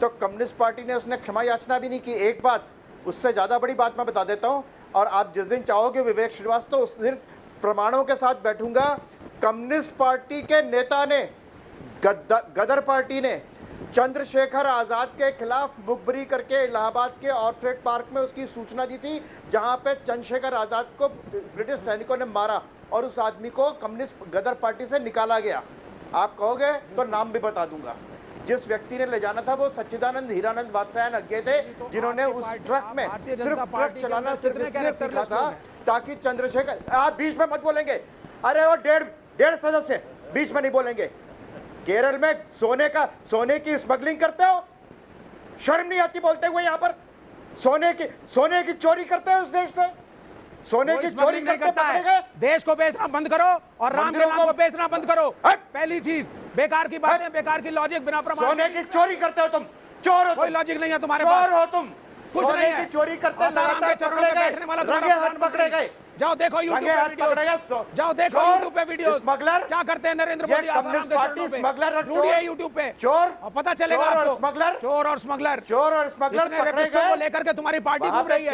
तो कम्युनिस्ट पार्टी ने उसने क्षमा याचना भी नहीं की। एक बात, उससे ज़्यादा बड़ी बात मैं बता देता हूँ, और आप जिस दिन चाहोगे विवेक श्रीवास्तव, उस दिन प्रमाणों के साथ बैठूंगा। कम्युनिस्ट पार्टी के नेता ने, गदर पार्टी ने चंद्रशेखर आज़ाद के खिलाफ मुखबरी करके इलाहाबाद के ऑर्फ्रेट पार्क में उसकी सूचना दी थी, जहाँ पे चंद्रशेखर आज़ाद को ब्रिटिश सैनिकों ने मारा और उस आदमी को कम्युनिस्ट गदर पार्टी से निकाला गया। आप कहोगे तो नाम भी बता दूंगा। जिस व्यक्ति ने ले जाना था वो सच्चिदानंद हीरानंद वात्स्यायन अज्ञे थे, जिन्होंने उस ट्रक में सिर्फ ट्रक चलाना सिर्फ इसलिए सीखा था ताकि चंद्रशेखर। आप बीच में मत बोलेंगे, अरे वो डेढ़ सदस्य बीच में नहीं बोलेंगे। केरल में सोने की स्मगलिंग करते हो, शर्म नहीं आती बोलते हुए? यहाँ पर सोने की चोरी करते हो उस देश से, सोने की चोरी करते पकड़े गए। देश को बेचना बंद करो और राम के नाम को बेचना बंद करो। पहली चीज, बेकार की बातें, बेकार की लॉजिक, बिना प्रमाण। सोने की चोरी करते हो तुम, चोर हो, कोई लॉजिक नहीं है तुम्हारे पास, चोर हो तुम। कुछ सोने नहीं है। की चोरी करते लगातार पकड़े गए, रंगे हाथ पकड़े गए। जाओ देखो यूट्यूब पे वीडियो, जाओ देखो यूट्यूब पे वीडियो, स्मगलर क्या करते हैं Narendra Modi communist party smuggler और ढूंढिए यूट्यूब पे, चोर और पता चलेगा चोर और आपको। स्मगलर, चोर और स्मगलर पकड़े गए को लेकर के तुम्हारी पार्टी घूम रही है।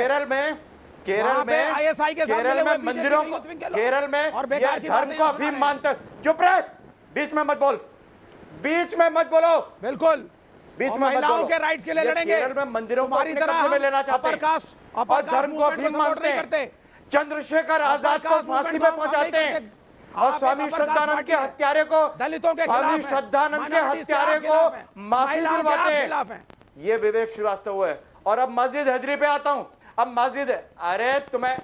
केरल में ISI के केरल में मंदिरों को, केरल में और बेकार की धर्म को अफीम मानते। चुप रहे, बीच में मत बोल, बीच में मत बोलो, बिल्कुल बीच में मत बोलो। के राइट्स के लिए लड़ेंगे। केरल में मंदिरों को अपने तरह कब्जे में लेना चाहते हैं, और धर्म को अफीम मानते हैं। चंद्रशेखर आजाद को फांसी में पहुंचाते हैं, और स्वामी श्रद्धानंद के हत्यारे को, दलितों के स्वामी श्रद्धानंद के हत्यारे को माफी दिलवाते हैं। ये विवेक श्रीवास्तव है। और अब माजिद हैदरी पे आता हूं। अब माजिद, अरे तुम्हें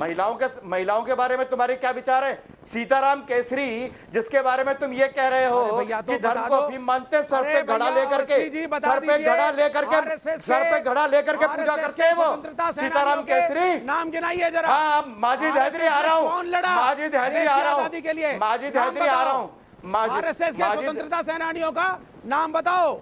महिलाओं के बारे में तुम्हारे क्या विचार है? सीताराम केसरी जिसके बारे में तुम ये कह रहे हो कि धर्म को अफीम मानते, सर पे घड़ा लेकर के पूजा करते हैं वो सीताराम केसरी। नाम गिनाइए जरा। हाँ, माजिद हैदरी आ रहा हूँ, माजिद हैदरी आ रहा हूँ, आरएसएस के स्वतंत्रता सेनानियों का नाम बताओ।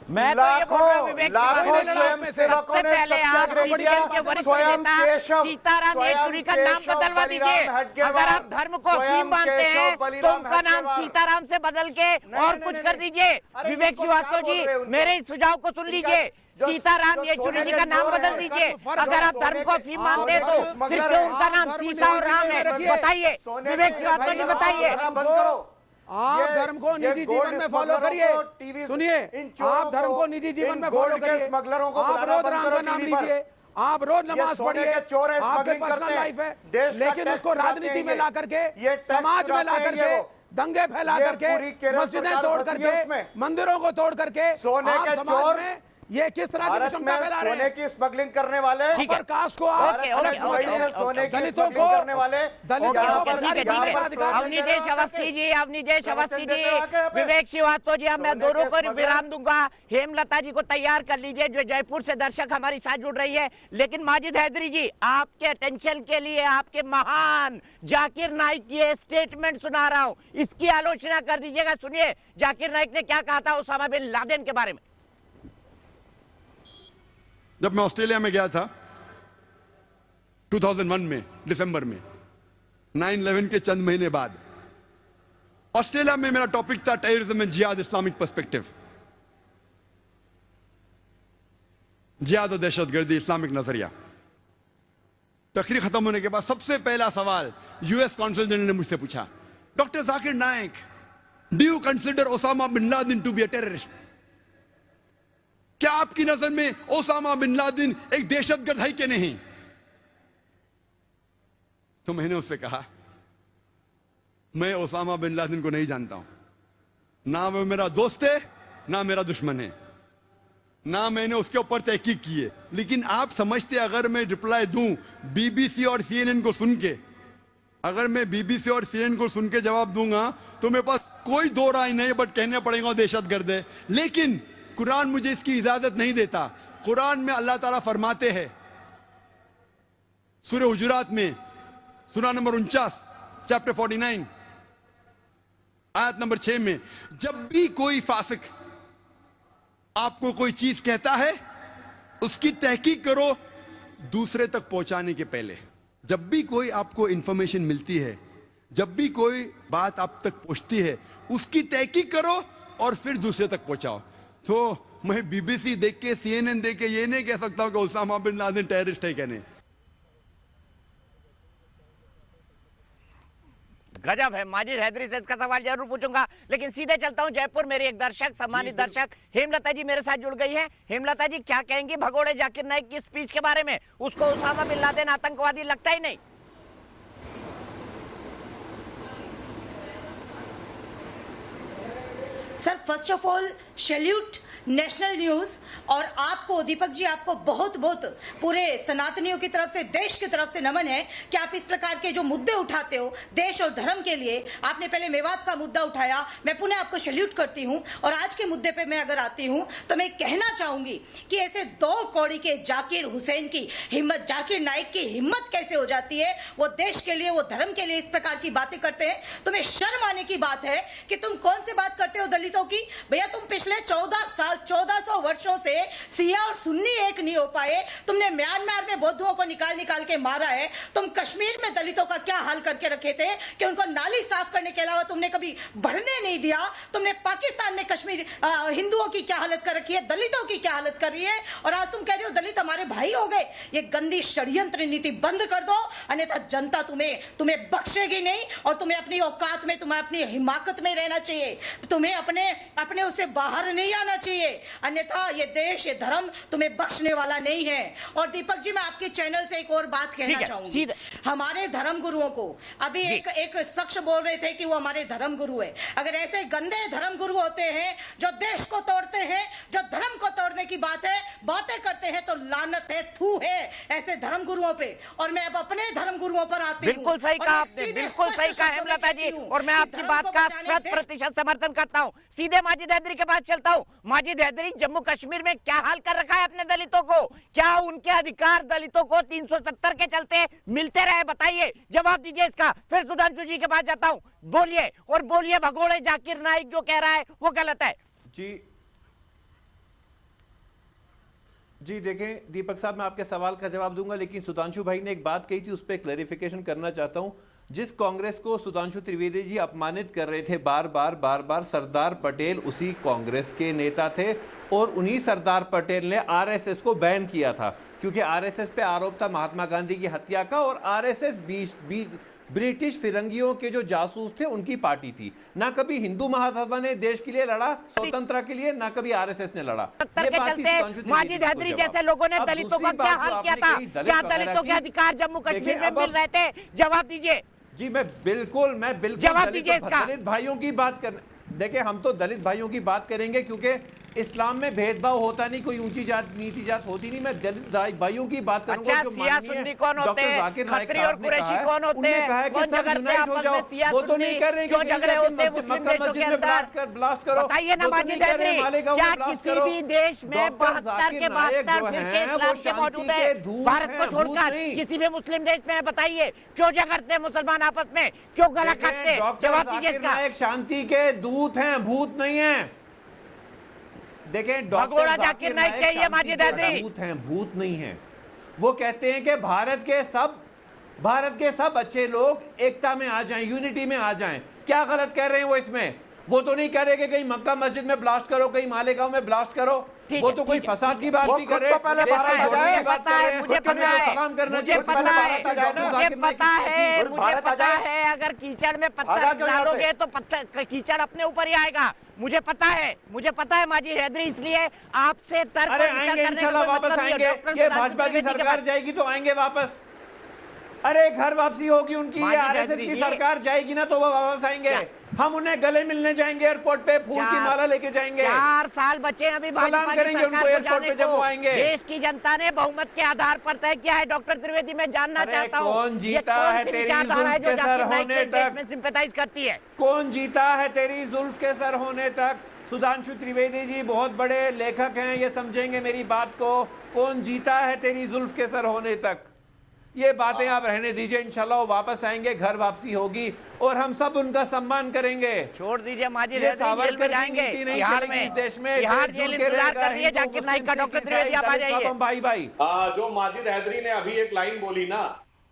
मैं तो ये बोल रहा हूं, विवेक लाखों स्वयंसेवकों ने सत्याग्रह किया। स्वयं केशव, सीताराम येचुरी का नाम बदलवा दीजिए। अगर आप धर्म को अफीम मानते हैं तो उनका नाम सीताराम से बदल के और कुछ कर दीजिए। विवेक श्रीवास्तव जी, मेरे इस सुझाव को सुन लीजिए, सीताराम येचुरी जी का नाम बदल दीजिए। अगर आप धर्म को अफीम मानते हैं तो फिर क्यों उनका नाम सीता और राम है, बताइए विवेक श्रीवास्तव जी, बताइए। बंद करो। आप धर्म को निजी जीवन में फॉलो करिए। सुनिए, आप धर्म को निजी जीवन में फॉलो करिए। स्मगलरों को आप रोज राम का नाम लीजिए, आप रोज नमाज पढ़िए, आपके पर्सनल लाइफ है, लेकिन उसको राजनीति में ला करके, समाज में ला करके, दंगे फैला करके, मस्जिदें तोड़ करके, मंदिरों को तोड़ करके, सोने के चोर में ये किस तरह की क्षमता फैला रहे हैं? सोने की स्मगलिंग करने वाले, कास्ट को आप सोने की स्मगलिंग करने वाले, अवनीदेश अवस्थी जी, अवनीदेश अवस्थी जी, विवेक श्रीवास्तव जी, मैं दोनों को विराम दूंगा। हेमलता जी को तैयार कर लीजिए, जो जयपुर से दर्शक हमारे साथ जुड़ रही है। लेकिन माजिद हैदरी जी, आपके अटेंशन के लिए आपके महान जाकिर नाइक की स्टेटमेंट सुना रहा हूं, इसकी आलोचना कर दीजिएगा। सुनिए जाकिर नाइक ने क्या कहा था उसामा बिन लादेन के बारे में। जब मैं ऑस्ट्रेलिया में गया था 2001 में दिसंबर में, 9/11 के चंद महीने बाद, ऑस्ट्रेलिया में मेरा टॉपिक था टेररिज्म एंड जिहाद, इस्लामिक पर्सपेक्टिव। जिहाद और दहशतगर्दी, इस्लामिक नजरिया। तकरीर खत्म होने के बाद सबसे पहला सवाल यूएस कौंसल जनरल ने मुझसे पूछा, doctor Zakir Naik, do you consider Osama bin Laden to be a terrorist? क्या आपकी नजर में ओसामा बिन लादेन एक दहशतगर्द है कि नहीं? तो मैंने उससे कहा, मैं ओसामा बिन लादेन को नहीं जानता हूं, ना वो मेरा दोस्त है ना मेरा दुश्मन है, ना मैंने उसके ऊपर तहकीक की है। लेकिन आप समझते अगर मैं रिप्लाई दूं बीबीसी और सीएनएन को सुन के, अगर मैं बीबीसी और सीएनएन को सुन के जवाब दूंगा तो मेरे पास कोई दो राय नहीं, बट कहने पड़ेगा दहशतगर्द है। लेकिन कुरान मुझे इसकी इजाजत नहीं देता। कुरान में अल्लाह ताला फरमाते हैं सूरह हुजुरात में, सूरह नंबर 49 चैप्टर 49 आयत नंबर 6 में, जब भी कोई फासिक आपको कोई चीज कहता है उसकी तहकीक करो दूसरे तक पहुंचाने के पहले। जब भी कोई आपको इंफॉर्मेशन मिलती है, जब भी कोई बात आप तक पहुंचती है, उसकी तहकीक करो और फिर दूसरे तक पहुंचाओ। तो मैं बीबीसी देख के, सीएनएन देख के ये नहीं कह सकता हूं कि ओसामा बिन लादेन टेररिस्ट है कहने। गजब है। माजिद हैदरी से इसका सवाल जरूर पूछूंगा, लेकिन सीधे चलता हूं जयपुर। मेरी एक दर्शक, सम्मानित दर्शक हेमलता जी मेरे साथ जुड़ गई है। हेमलता जी, क्या कहेंगी भगोड़े जाकिर नाइक की स्पीच के बारे में? उसको ओसामा बिन लादेन आतंकवादी लगता ही नहीं। Sir, first of all salute national news, और आपको दीपक जी, आपको बहुत बहुत पूरे सनातनियों की तरफ से, देश की तरफ से नमन है कि आप इस प्रकार के जो मुद्दे उठाते हो देश और धर्म के लिए। आपने पहले मेवात का मुद्दा उठाया, मैं पुनः आपको सैल्यूट करती हूं। और आज के मुद्दे पे मैं अगर आती हूं तो मैं कहना चाहूंगी कि ऐसे दो कौड़ी के जाकिर हुसैन की हिम्मत, जाकिर नाइक की हिम्मत कैसे हो जाती है? वो देश के लिए, वो धर्म के लिए इस प्रकार की बातें करते हैं। तुम्हें शर्म आने की बात है कि तुम कौन सी बात करते हो दलितों की? भैया, तुम पिछले 1400 वर्षों से सिया और सुन्नी एक नहीं हो पाए। तुमने म्यांमार में बौद्धों को निकाल के मारा है। तुम कश्मीर में दलितों का क्या हाल करके रखे थे कि उनको नाली साफ करने के अलावा तुमने कभी बढ़ने नहीं दिया। तुमने पाकिस्तान में कश्मीर हिंदुओं की क्या हालत कर रखी है, दलितों की क्या हालत कर रही है, और आज तुम कह रहे हो दलित हमारे भाई हो गए। ये गंदी षड्यंत्र नीति बंद कर दो, अन्यथा जनता तुम्हें बख्शेगी नहीं, और तुम्हें अपनी औकात में, तुम्हें अपनी हिमाकत में रहना चाहिए। तुम्हें अपने उससे बाहर नहीं आना चाहिए, अन्यथा ये देश, ये धर्म तुम्हें बख्शने वाला नहीं है। और दीपक जी, मैं आपके चैनल से एक और बात कहना चाहूंगी। हमारे धर्म गुरुओं को अभी एक शख्स बोल रहे थे कि वो हमारे धर्म गुरु है। अगर ऐसे गंदे धर्म गुरु होते हैं जो देश को तोड़ते हैं, जो धर्म को तोड़ने की बातें करते हैं, तो लानत है, थू है ऐसे धर्म गुरुओं पे। और मैं अब अपने धर्म गुरुओं पर आती हूं। बिल्कुल सही कहा आपने, बिल्कुल सही कहा हेमलता जी, और मैं आपकी बात का 100% समर्थन करता हूं। सीधे माजिद हैदरी के पास चलता हूं। माजिद हैदरी, जम्मू कश्मीर में क्या हाल कर रखा है अपने दलितों को? क्या उनके अधिकार दलितों को 370 के चलते मिलते रहे? बताइए, जवाब दीजिए इसका। फिर सुधांशु जी के पास जाता हूं, बोलिए और बोलिए, भगोड़े जाकिर नाइक जो कह रहा है वो गलत है। जी देखें दीपक साहब, मैं आपके सवाल का जवाब दूंगा, लेकिन सुधांशु भाई ने एक बात कही थी, उस पर क्लैरिफिकेशन करना चाहता हूं। जिस कांग्रेस को सुधांशु त्रिवेदी जी अपमानित कर रहे थे बार बार, सरदार पटेल उसी कांग्रेस के नेता थे और उन्हीं सरदार पटेल ने आरएसएस को बैन किया था, क्योंकि आरएसएस पे आरोप था महात्मा गांधी की हत्या का, और आरएसएस ब्रिटिश फिरंगियों के जो जासूस थे उनकी पार्टी थी। ना कभी हिंदू महासभा ने देश के लिए लड़ा, स्वतंत्रता के लिए, ना कभी आरएसएस ने लड़ा। ये बात माजिद हैदरी जैसे लोगों ने दलितों का क्या हाल किया था? क्या दलितों के अधिकार जम्मू कश्मीर में मिल रहे थे? जवाब दीजिए। जी मैं बिल्कुल जवाब दीजिए इसका। दलित भाइयों की बात कर, देखिए हम तो दलित भाइयों की बात करेंगे, क्योंकि इस्लाम में भेदभाव होता नहीं, कोई ऊंची जात नीची जात होती नहीं। मैं दलित भाइयों की बात करूंगा। जो माननीय डॉक्टर जाकिर नाइक साहब ने कहा है, उन्होंने कहा है कि सब यूनाइट हो जाओ। वो तो नहीं कर रहे कि मक्का मस्जिद में ब्लास्ट करो, बताइए ना माजिद हैदरी, क्या किसी भी देश में 72 के 72 फिरके इस्लाम के मौजूद है? भारत को छोड़कर किसी भी मुस्लिम देश में बताइए, क्यों झगड़ते हैं मुसलमान आपस में, क्यों गला काटते हैं? जवाब दीजिए इसका। एक शांति के दूत हैं, भूत नहीं है। देखें भगोड़ा जाकिर नाइक चाहिए माजिद हैदरी, भूत हैं, भूत नहीं है। वो कहते हैं कि भारत के सब अच्छे लोग एकता में आ जाएं, यूनिटी में आ जाएं। क्या गलत कह रहे हैं वो इसमें? वो तो नहीं कह रहे कि कहीं मक्का मस्जिद में ब्लास्ट करो, कहीं मालेगांव में ब्लास्ट करो। वो तो कोई फसाद की बात नहीं कर रहे। मुझे पता है, अगर कीचड़ में पत्थर डालोगे तो कीचड़ अपने ऊपर ही आएगा। मुझे पता है माजिद हैदरी, इसलिए आपसे तर्क आएंगे इंशाल्लाह, वापस आएंगे। ये भाजपा की सरकार जाएगी तो आएंगे वापस। अरे घर वापसी होगी उनकी, ये आरएसएस की सरकार जाएगी ना तो वो वापस आएंगे। हम उन्हें गले मिलने जाएंगे, एयरपोर्ट पे फूल की माला लेके जाएंगे। 4 साल बचे अभी, सलाम करेंगे उनको एयरपोर्ट पे जब वो आएंगे। देश की जनता ने बहुमत के आधार पर तय किया है। डॉक्टर त्रिवेदी, मैं जानना चाहता हूँ, कौन जीता है तेरी जुल्फ के सर होने तक? सिंपैथाइज करती है। कौन जीता है तेरी जुल्फ के सर होने तक? सुधांशु त्रिवेदी जी बहुत बड़े लेखक हैं, ये समझेंगे मेरी बात को। कौन जीता है तेरी जुल्फ के सर होने तक? ये बातें आप रहने दीजिए, इंशाल्लाह वो वापस आएंगे, घर वापसी होगी और हम सब उनका सम्मान करेंगे। छोड़ दीजिए माजिद हैदरी, जेल में जाएंगे बिहार में, इस देश में बिहार जेल इंतजार कर रही है। जाकिर नाइक का डॉक्टर त्रिवेदी आप आ जाइए। भाई जो माजिद हैदरी ने अभी एक लाइन बोली ना,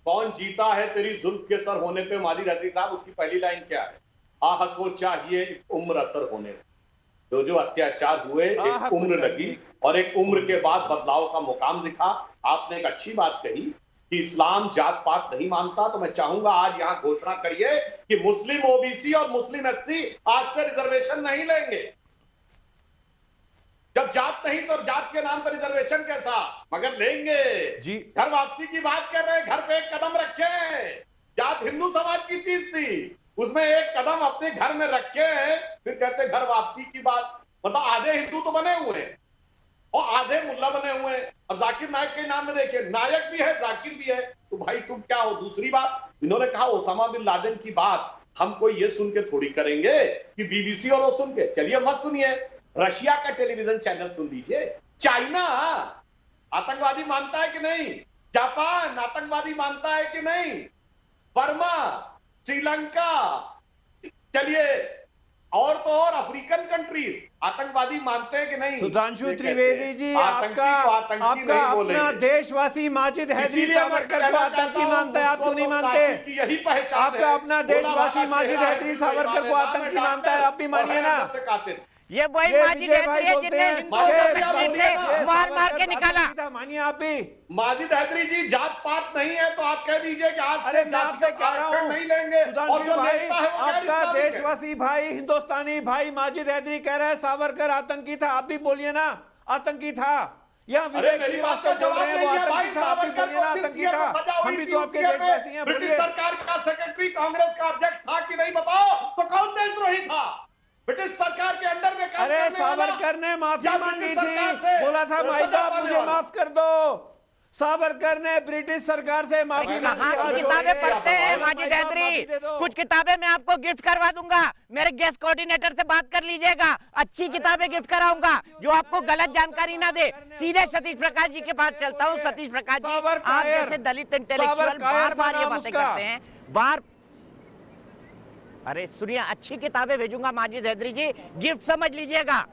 कौन जीता है तेरी जुल्फ के सर होने पे, माजिद हैदरी साहब उसकी पहली लाइन क्या है? आह को चाहिए उम्र असर होने। जो अत्याचार हुए, एक उम्र लगी और एक उम्र के बाद बदलाव का मुकाम दिखा। आपने एक अच्छी बात कही कि इस्लाम जात पात नहीं मानता, तो मैं चाहूंगा आज यहां घोषणा करिए कि मुस्लिम ओबीसी और मुस्लिम एससी आज से रिजर्वेशन नहीं लेंगे। जब जात नहीं तो जात के नाम पर रिजर्वेशन कैसा, मगर लेंगे जी। घर वापसी की बात कर रहे हैं, घर पे एक कदम रखे। जात हिंदू समाज की चीज थी, उसमें एक कदम अपने घर में रखे, फिर कहते घर वापसी की बात। मतलब आधे हिंदू तो बने हुए हैं और आधे मुल्ला बने हुए हैं। अब जाकिर नाइक के नाम में देखिए, नायक भी है, जाकिर भी है, तो भाई तुम क्या हो? दूसरी बात, इन्होंने कहा ओसामा बिन लादेन की बात हम कोई ये सुन के थोड़ी करेंगे कि बीबीसी और वो सुन के। चलिए मत सुनिए, रशिया का टेलीविजन चैनल सुन लीजिए। चाइना आतंकवादी मानता है कि नहीं? जापान आतंकवादी मानता है कि नहीं? बर्मा, श्रीलंका, चलिए और तो और अफ्रीकन कंट्रीज आतंकवादी मानते हैं कि नहीं? सुधांशु त्रिवेदी जी, आपका अपना देशवासी माजिद हैदरी सावरकर को आतंकी मानता है, आप क्यों नहीं मानते? यही पहचान आपका अपना देशवासी माजिद हैदरी सावरकर को आतंकी मानता है, आप भी मानिए ना। ये वही माजिद हैदरी है जिन्हें हिंदुओं को मार के निकाला। मानिए आप भी। माजिद हैदरी जी, जात पात नहीं है तो आप कह दीजिए कि आज से जात से आरक्षण नहीं लेंगे। और जो नेता है वो आपका देशवासी भाई, हिंदुस्तानी भाई माजिद हैदरी कह रहा है सावरकर आतंकी था, आप भी बोलिए ना आतंकी था। या विवेक श्रीवास्तव बोल रहे हैं वो आतंकी था, आप भी बोलिए ना आतंकी था। हम भी तो आपके देशवासी हैं, ब्रिटिश सरकार का सेक्रेटरी कांग्रेस का अध्यक्ष था कि नहीं बताओ? तो कौन देशद्रोही था? ब्रिटिश सरकार के अंडर में काम अरे सावरकर ने माफी मांगी थी, बोला था माई बाप मुझे माफ कर दो। सावरकर ने ब्रिटिश सरकार से माफी मांगी। किताबें पढ़ते हैं माजिद हैदरी, कुछ किताबें मैं आपको गिफ्ट करवा दूंगा, मेरे गेस्ट कोऑर्डिनेटर से बात कर लीजिएगा, अच्छी किताबें गिफ्ट कराऊंगा जो आपको गलत जानकारी ना दे। सीधे सतीश प्रकाश जी के पास चलता हूँ। सतीश प्रकाश जी, आप जैसे दलित इंटेलेक्चुअल बार बार ये बातें करते हैं, अरे सुनिए, अच्छी किताबें भेजूंगा माजिद हैदरी जी, गिफ्ट समझ लीजिएगा।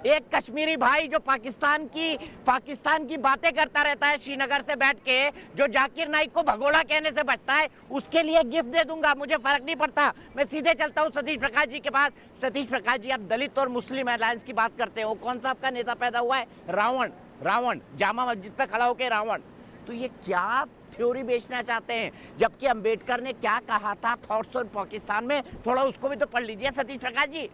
एक कश्मीरी भाई जो पाकिस्तान की बातें करता रहता है श्रीनगर से बैठ के, जो जाकिर नाइक को भगोड़ा कहने से बचता है, उसके लिए गिफ्ट दे दूंगा, मुझे फर्क नहीं पड़ता। मैं सीधे चलता हूं सतीश प्रकाश जी के पास। सतीश प्रकाश जी, आप दलित और मुस्लिम अलायंस की बात करते हो, कौन सा आपका नेता पैदा हुआ है? रावण, जामा मस्जिद पे खड़ा होकर रावण। तो ये क्या थ्योरी बेचना चाहते हैं? जबकि अंबेडकर ने क्या कहा था थॉट्स ऑन पाकिस्तान में, थोड़ा उसको भी तो पढ़ लीजिए सतीश प्रकाश जी।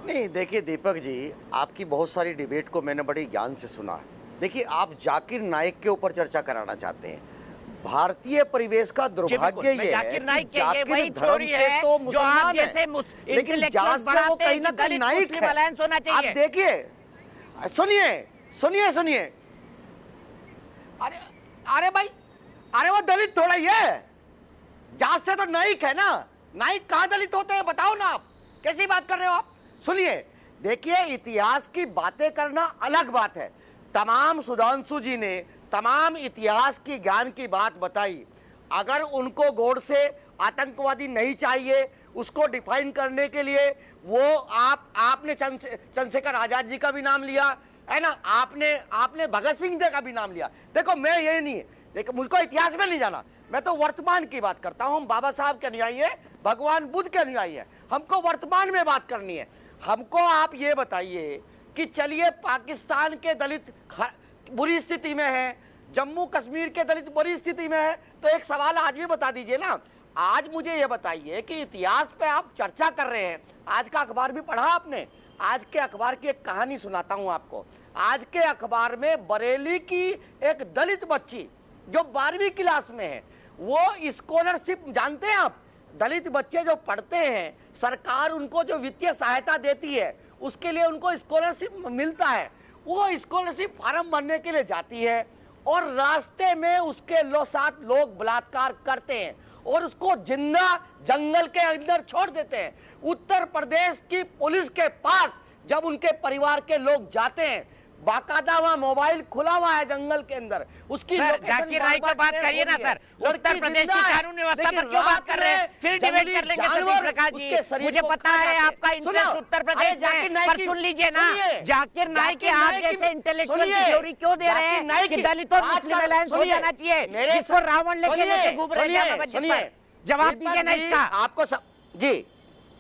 नहीं, देखिए दीपक जी, आपकी बहुत सारी डिबेट को मैंने बड़े ज्ञान से सुना। देखिए, आप जाकिर नाइक के ऊपर चर्चा कराना चाहते हैं। भारतीय परिवेश का दुर्भाग्य ये है कि जाकिर धर्म से तो मुसलमान है, लेकिन जात से वो कहीं ना कहीं नाइक है। आप देखिए, सुनिए, अरे भाई, अरे वो दलित थोड़ा ही है, जात से तो नाइक है ना। नाइक कहाँ दलित होते हैं बताओ ना, आप कैसी बात कर रहे हो आप? सुनिए, देखिए, इतिहास की बातें करना अलग बात है। तमाम सुधांशु जी ने तमाम इतिहास की ज्ञान की बात बताई। अगर उनको गोडसे आतंकवादी नहीं चाहिए, उसको डिफाइन करने के लिए वो आपने चंद्रशेखर आजाद जी का भी नाम लिया है ना, आपने भगत सिंह जी का भी नाम लिया। देखो, मैं ये नहीं है, देखो मुझको इतिहास में नहीं जाना, मैं तो वर्तमान की बात करता हूँ। हम बाबा साहब के अनुयायी है, भगवान बुद्ध के अनुयायी है, हमको वर्तमान में बात करनी है। हमको आप ये बताइए कि चलिए, पाकिस्तान के दलित बुरी स्थिति में है, जम्मू कश्मीर के दलित बुरी स्थिति में है, तो एक सवाल आज भी बता दीजिए ना। आज मुझे ये बताइए कि इतिहास पे आप चर्चा कर रहे हैं, आज का अखबार भी पढ़ा आपने? आज के अखबार की एक कहानी सुनाता हूं आपको। आज के अखबार में बरेली की एक दलित बच्ची जो 12वीं क्लास में है, वो स्कॉलरशिप, जानते हैं आप, दलित बच्चे जो पढ़ते हैं, सरकार उनको जो वित्तीय सहायता देती है, उसके लिए उनको स्कॉलरशिप मिलता है। वो स्कॉलरशिप फॉर्म भरने के लिए जाती है और रास्ते में उसके साथ लोग बलात्कार करते हैं और उसको जिंदा जंगल के अंदर छोड़ देते हैं। उत्तर प्रदेश की पुलिस के पास जब उनके परिवार के लोग जाते हैं, बाकायदा वहाँ मोबाइल खुला हुआ है जंगल के अंदर, उसकी जाकिर नाइक पर बात करिए ना सर। उत्तर प्रदेश की कानून व्यवस्था पर क्यों बात कर रहे हैं? फिर डिबेट कर लेंगे सतीश प्रकाश जी। मुझे पता है आपका इंटरेस्ट उत्तर प्रदेश में, पर सुन लीजिए ना, जाकिर नाइक के आप जैसे इंटेलेक्चुअल की थ्योरी क्यों दे रहे हैं कि दलित और मुस्लिम अलायंस हो जाना चाहिए, जिसको रावण लेके घूम रहे हैं? जवाब दीजिए ना इसका। आपको जी,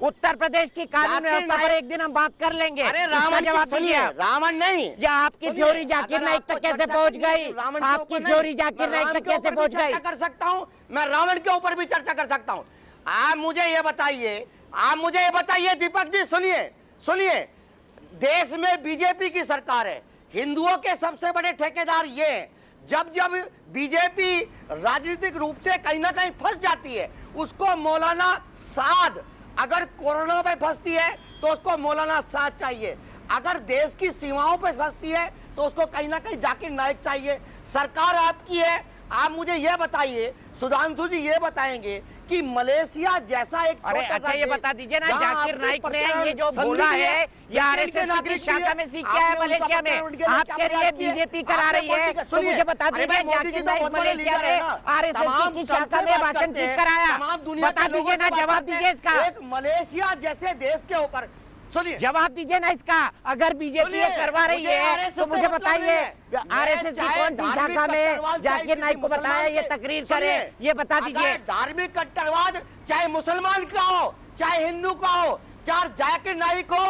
उत्तर प्रदेश की कानून व्यवस्था पर एक दिन हम बात कर लेंगे। अरे रावण नहीं, या आपकी थ्योरी जाकिर नाइक तक कैसे पहुंच गई? आपकी थ्योरी जाकिर नाइक तक कैसे पहुंच गई? कर सकता हूं मैं, रावण के ऊपर भी चर्चा कर सकता हूं। आप मुझे ये बताइए दीपक जी, सुनिए, देश में बीजेपी की सरकार है, हिंदुओं के सबसे बड़े ठेकेदार ये हैं। जब बीजेपी राजनीतिक रूप से कहीं ना कहीं फंस जाती है, उसको मौलाना साद, अगर कोरोना पे फंसती है तो उसको मौलाना साद चाहिए, अगर देश की सीमाओं पे फंसती है तो उसको कहीं ना कहीं जाकिर नाइक चाहिए। सरकार आपकी है, आप मुझे ये बताइए, सुधांशु जी ये बताएंगे कि मलेशिया जैसा एक छोटा सा ये बता दीजिए ना, जाकिर नाइक ने ये जो बोला है, ये आरएसएस की शाखा में सीख के आया मलेशिया में, आप कह रही है बीजेपी करा रही है, तो मुझे बता दीजिए जाकिर नाइक मलेशिया में आरएसएस की शाखा में भाषण सीख कर आया? बता दीजिए ना, जवाब दीजिए इसका। एक मलेशिया जैसे देश के ऊपर, सुनिए, जवाब दीजिए ना इसका। अगर बीजेपी ये करवा रही है तो मुझे बताइए, आरएसएस की कौन सी शाखा में जाकिर नाइक को बताया ये तकरीर करे, ये बता दीजिए। धार्मिक कट्टरवाद चाहे मुसलमान का हो, चाहे हिंदू का हो, चाहे जाकिर नाइक हो,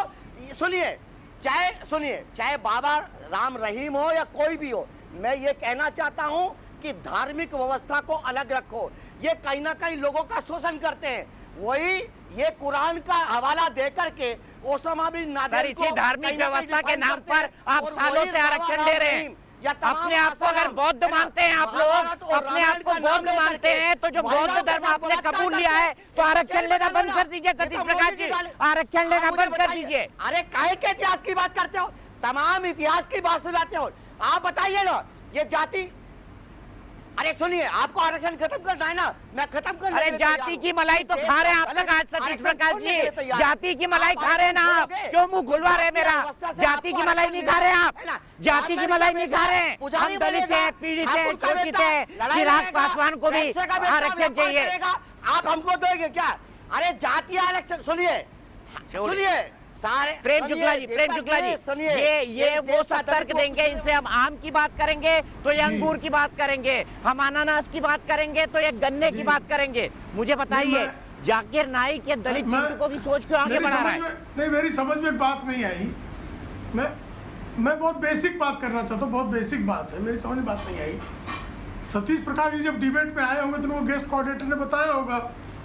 चाहे बाबा राम रहीम हो या कोई भी हो, मैं ये कहना चाहता हूं कि धार्मिक व्यवस्था को अलग रखो। ये कहीं ना कहीं लोगों का शोषण करते हैं। वही ये कुरान का हवाला दे करके ओसामा बिन लादेन को धार्मिक व्यवस्था के नाम पर आप सालों से आरक्षण दे रहे हैं। या तमाम अपने आप को अगर बौद्ध मानते हैं आप लोग, अपने आप को बौद्ध मानते हैं, तो जो बौद्ध धर्म आपने कबूल लिया है तो आरक्षण लेना बंद कर दीजिए सतीश प्रकाश जी, आरक्षण लेना बंद कर दीजिए। अरे काहे के इतिहास की बात करते हो, तमाम इतिहास की बात सुनाते हो। आप बताइए ना, ये जाति, अरे सुनिए, आपको आरक्षण खत्म करना है ना, मैं खत्म कर। अरे जाति की मलाई तो खा रहे हैं आप तक आज सतीश प्रकाश जी, जाति की मलाई खा रहे हैं ना आप, क्यों मुंह खुलवा रहे मेरा? जाति की मलाई नहीं खा रहे आप, जाति की मलाई नहीं खा रहे। हम दलित है, पीड़ित है, शोषित है, चिराग पासवान को भी आरक्षण चाहिए। आप हमको दोगे क्या? अरे जातीय आरक्षण, सुनिए सुनिए सारे, प्रेम शुक्ला जी, प्रेम शुक्ला जी, ये वो सब तर्क देंगे, इनसे हम आम की बात करेंगे तो ये अंगूर की बात करेंगे, हम अनानास की बात करेंगे तो ये गन्ने की बात करेंगे। मुझे बताइए, जाकिर नाइक ये दलित चिंतकों की सोच क्यों आगे बढ़ा रहा है? नहीं, मेरी समझ में बात नहीं आई। मैं बहुत बेसिक बात करना चाहता हूँ, बहुत बेसिक बात है, मेरी समझ में बात नहीं आई। सतीश प्रकाश जी जब डिबेट में आए होंगे तो उनको गेस्ट कोऑर्डिनेटर ने बताया होगा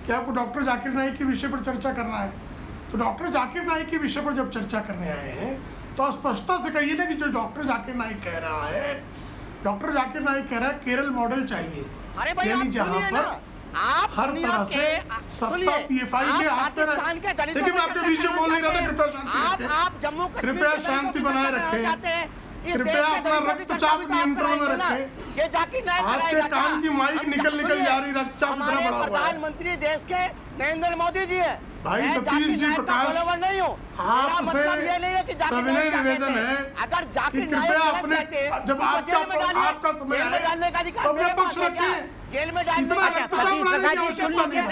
कि आपको डॉक्टर जाकिर नाइक के विषय पर चर्चा करना है। तो डॉक्टर जाकिर नाइक के विषय पर जब चर्चा करने आए हैं तो स्पष्टता से कहिए ना कि जो डॉक्टर जाकिर नाइक कह रहा है, डॉक्टर जाकिर नाइक कह रहा है केरल मॉडल चाहिए, यानी जहाँ पर हर तरह से सत्ता पीएफआई के हाथ में रहे। देखिए, मैं आपके बीच में बोल नहीं रहा था, कृपया शांति बनाए रखें, कृपया अपना रक्तचाप नियंत्रण में रखें। ये जाकिर नाइक आपके कान की माइक निकल जा रही, रक्तचाप इतना बढ़ा हुआ है। प्रधानमंत्री देश के नरेंद्र मोदी जी है। भाई सतीश जी प्रकाश, नहीं हो, आपसे सविनय निवेदन है कि कृपया अपने, जब आपका समय आए तो अपने पक्ष रखें। जेल में डालने इतना रक्तचाप बढ़ाने की आवश्यकता नहीं है।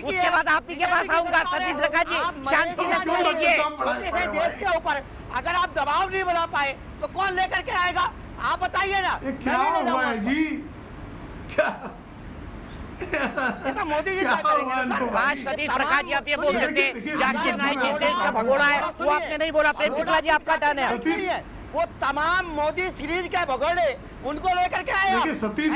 उसके बाद आप ही के पास आऊंगा सतीश प्रकाश जी, शांति से सुन लीजिए। देश के ऊपर अगर आप दबाव नहीं बना पाए तो कौन लेकर के आएगा? आप बताइए ना। क्या हुआ है जी, क्या मोदी जी आज सतीश प्रकाश जी आप ये बोल सकते हैं जाकिर नाइक देश का भगोड़ा है, वो आपने नहीं बोला। प्रेम शुक्ला जी आपका टर्न है। वो तमाम मोदी सीरीज के भगोड़े उनको लेकर के आए। देखिए सतीश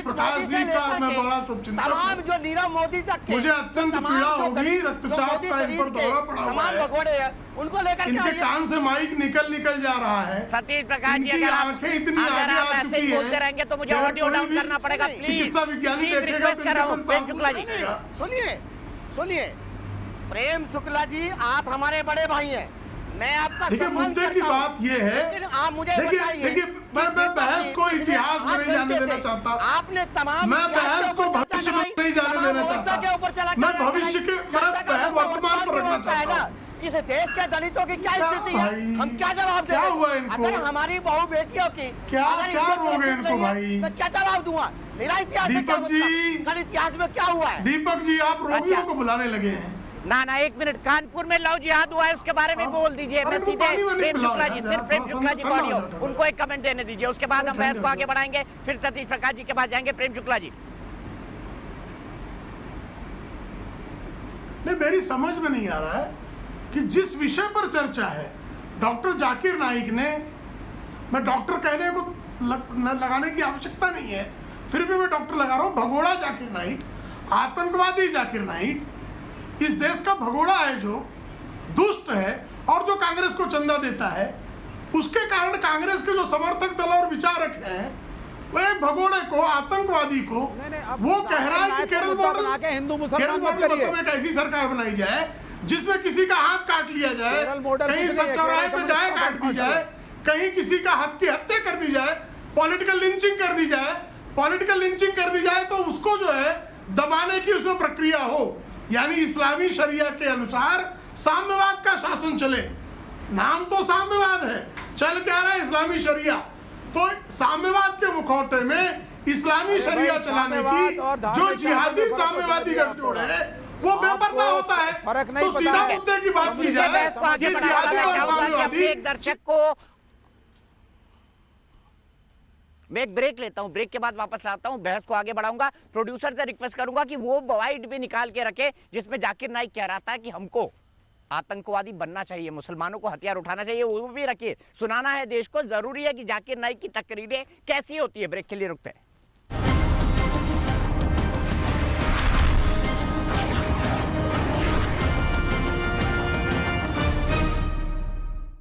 प्रकाश जी का मैं बड़ा शुभचिंतक हूं। तमाम जो नीरव मोदी तक मुझे अत्यंत पीड़ा होगी, रक्तचाप का इन पर दौरा पड़ा हुआ है, भगोड़े हैं उनको लेकर इनके कान से माइक निकल जा रहा है। सतीश प्रकाश जी, इनकी आंखें इतनी आगे आ चुकी है, बोलते रहेंगे तो मुझे ऑडियो डाउन करना पड़ेगा। चिकित्सा विज्ञानी देखेगा तो प्रेम शुक्ला जी, सुनिए प्रेम शुक्ला जी, आप हमारे बड़े भाई हैं, मैं आपका देखिए मुद्दे की बात ये है, आप मुझे देखिए मैं बहस को इतिहास में नहीं जाने देना चाहता, आपने तमाम, मैं बहस को भविष्य में नहीं जाने देना चाहता, मैं भविष्य के, मैं वर्तमान पर रखना चाहता हूँ। इस देश के दलितों की क्या स्थिति है, हम क्या जवाब क्या हुआ इनको? अगर हमारी बहू बेटियों की क्या रोगे इनको भाई? मैं क्या जवाब दूंगा? मेरा इतिहास दीपक जी, कल इतिहास में क्या हुआ है? दीपक जी, आप रोगियों को बुलाने लगे हैं। ना 1 मिनट, कानपुर में लव जिहाद हुआ है, उसके बारे में बोल दीजिए। मैं सीधे प्रेम शुक्ला जी, सिर्फ प्रेम शुक्ला जी को ऑडियो, उनको एक कमेंट देने दीजिए, उसके बाद हम बहस को आगे बढ़ाएंगे, फिर सतीश प्रकाश जी के पास जाएंगे। प्रेम शुक्ला जी, नहीं, मेरी समझ में नहीं आ रहा है कि जिस विषय पर चर्चा है, डॉक्टर जाकिर नाइक ने, मैं डॉक्टर कहने को लगाने की आवश्यकता नहीं है, फिर भी मैं डॉक्टर लगा रहा हूं, भगोड़ा जाकिर नाइक, आतंकवादी जाकिर नाइक, इस देश का भगोड़ा है, जो दुष्ट है और जो कांग्रेस को चंदा देता है, उसके कारण कांग्रेस के जो समर्थक दल और विचारक हैं, वो एक भगोड़े को, आतंकवादी को, वो कह रहा है कि केरल मॉडल में एक ऐसी सरकार बनाई जाए जिसमें किसी का हाथ काट लिया जाए, कहीं चौराहे पे गाय काट दी जाए, कहीं किसी का हाथ की हत्या कर दी जाए, पॉलिटिकल लिंचिंग कर दी जाए, पॉलिटिकल लिंचिंग कर दी जाए तो उसको जो है दबाने की उसमें प्रक्रिया हो, यानी इस्लामी शरिया के अनुसार साम्यवाद का शासन चले। नाम तो साम्यवाद है, चल क्या रहा है इस्लामी शरिया, तो साम्यवाद के मुखौटे में इस्लामी शरिया चलाने की जो जिहादी साम्यवादी गठजोड़ है वो बेपर्दा होता है। तो सीधा मुद्दे की बात की जाए कि जिहादी और साम्यवादी। एक दर्शक को मैं एक ब्रेक लेता हूं, ब्रेक के बाद वापस आता हूं, बहस को आगे बढ़ाऊंगा। प्रोड्यूसर से रिक्वेस्ट करूंगा कि वो वाइड भी निकाल के रखे जिसमें जाकिर नाइक कह रहा था कि हमको आतंकवादी बनना चाहिए, मुसलमानों को हथियार उठाना चाहिए, वो भी रखिए। सुनाना है देश को, जरूरी है कि जाकिर नाइक की तकरीरें कैसी होती है। ब्रेक के लिए रुकते हैं।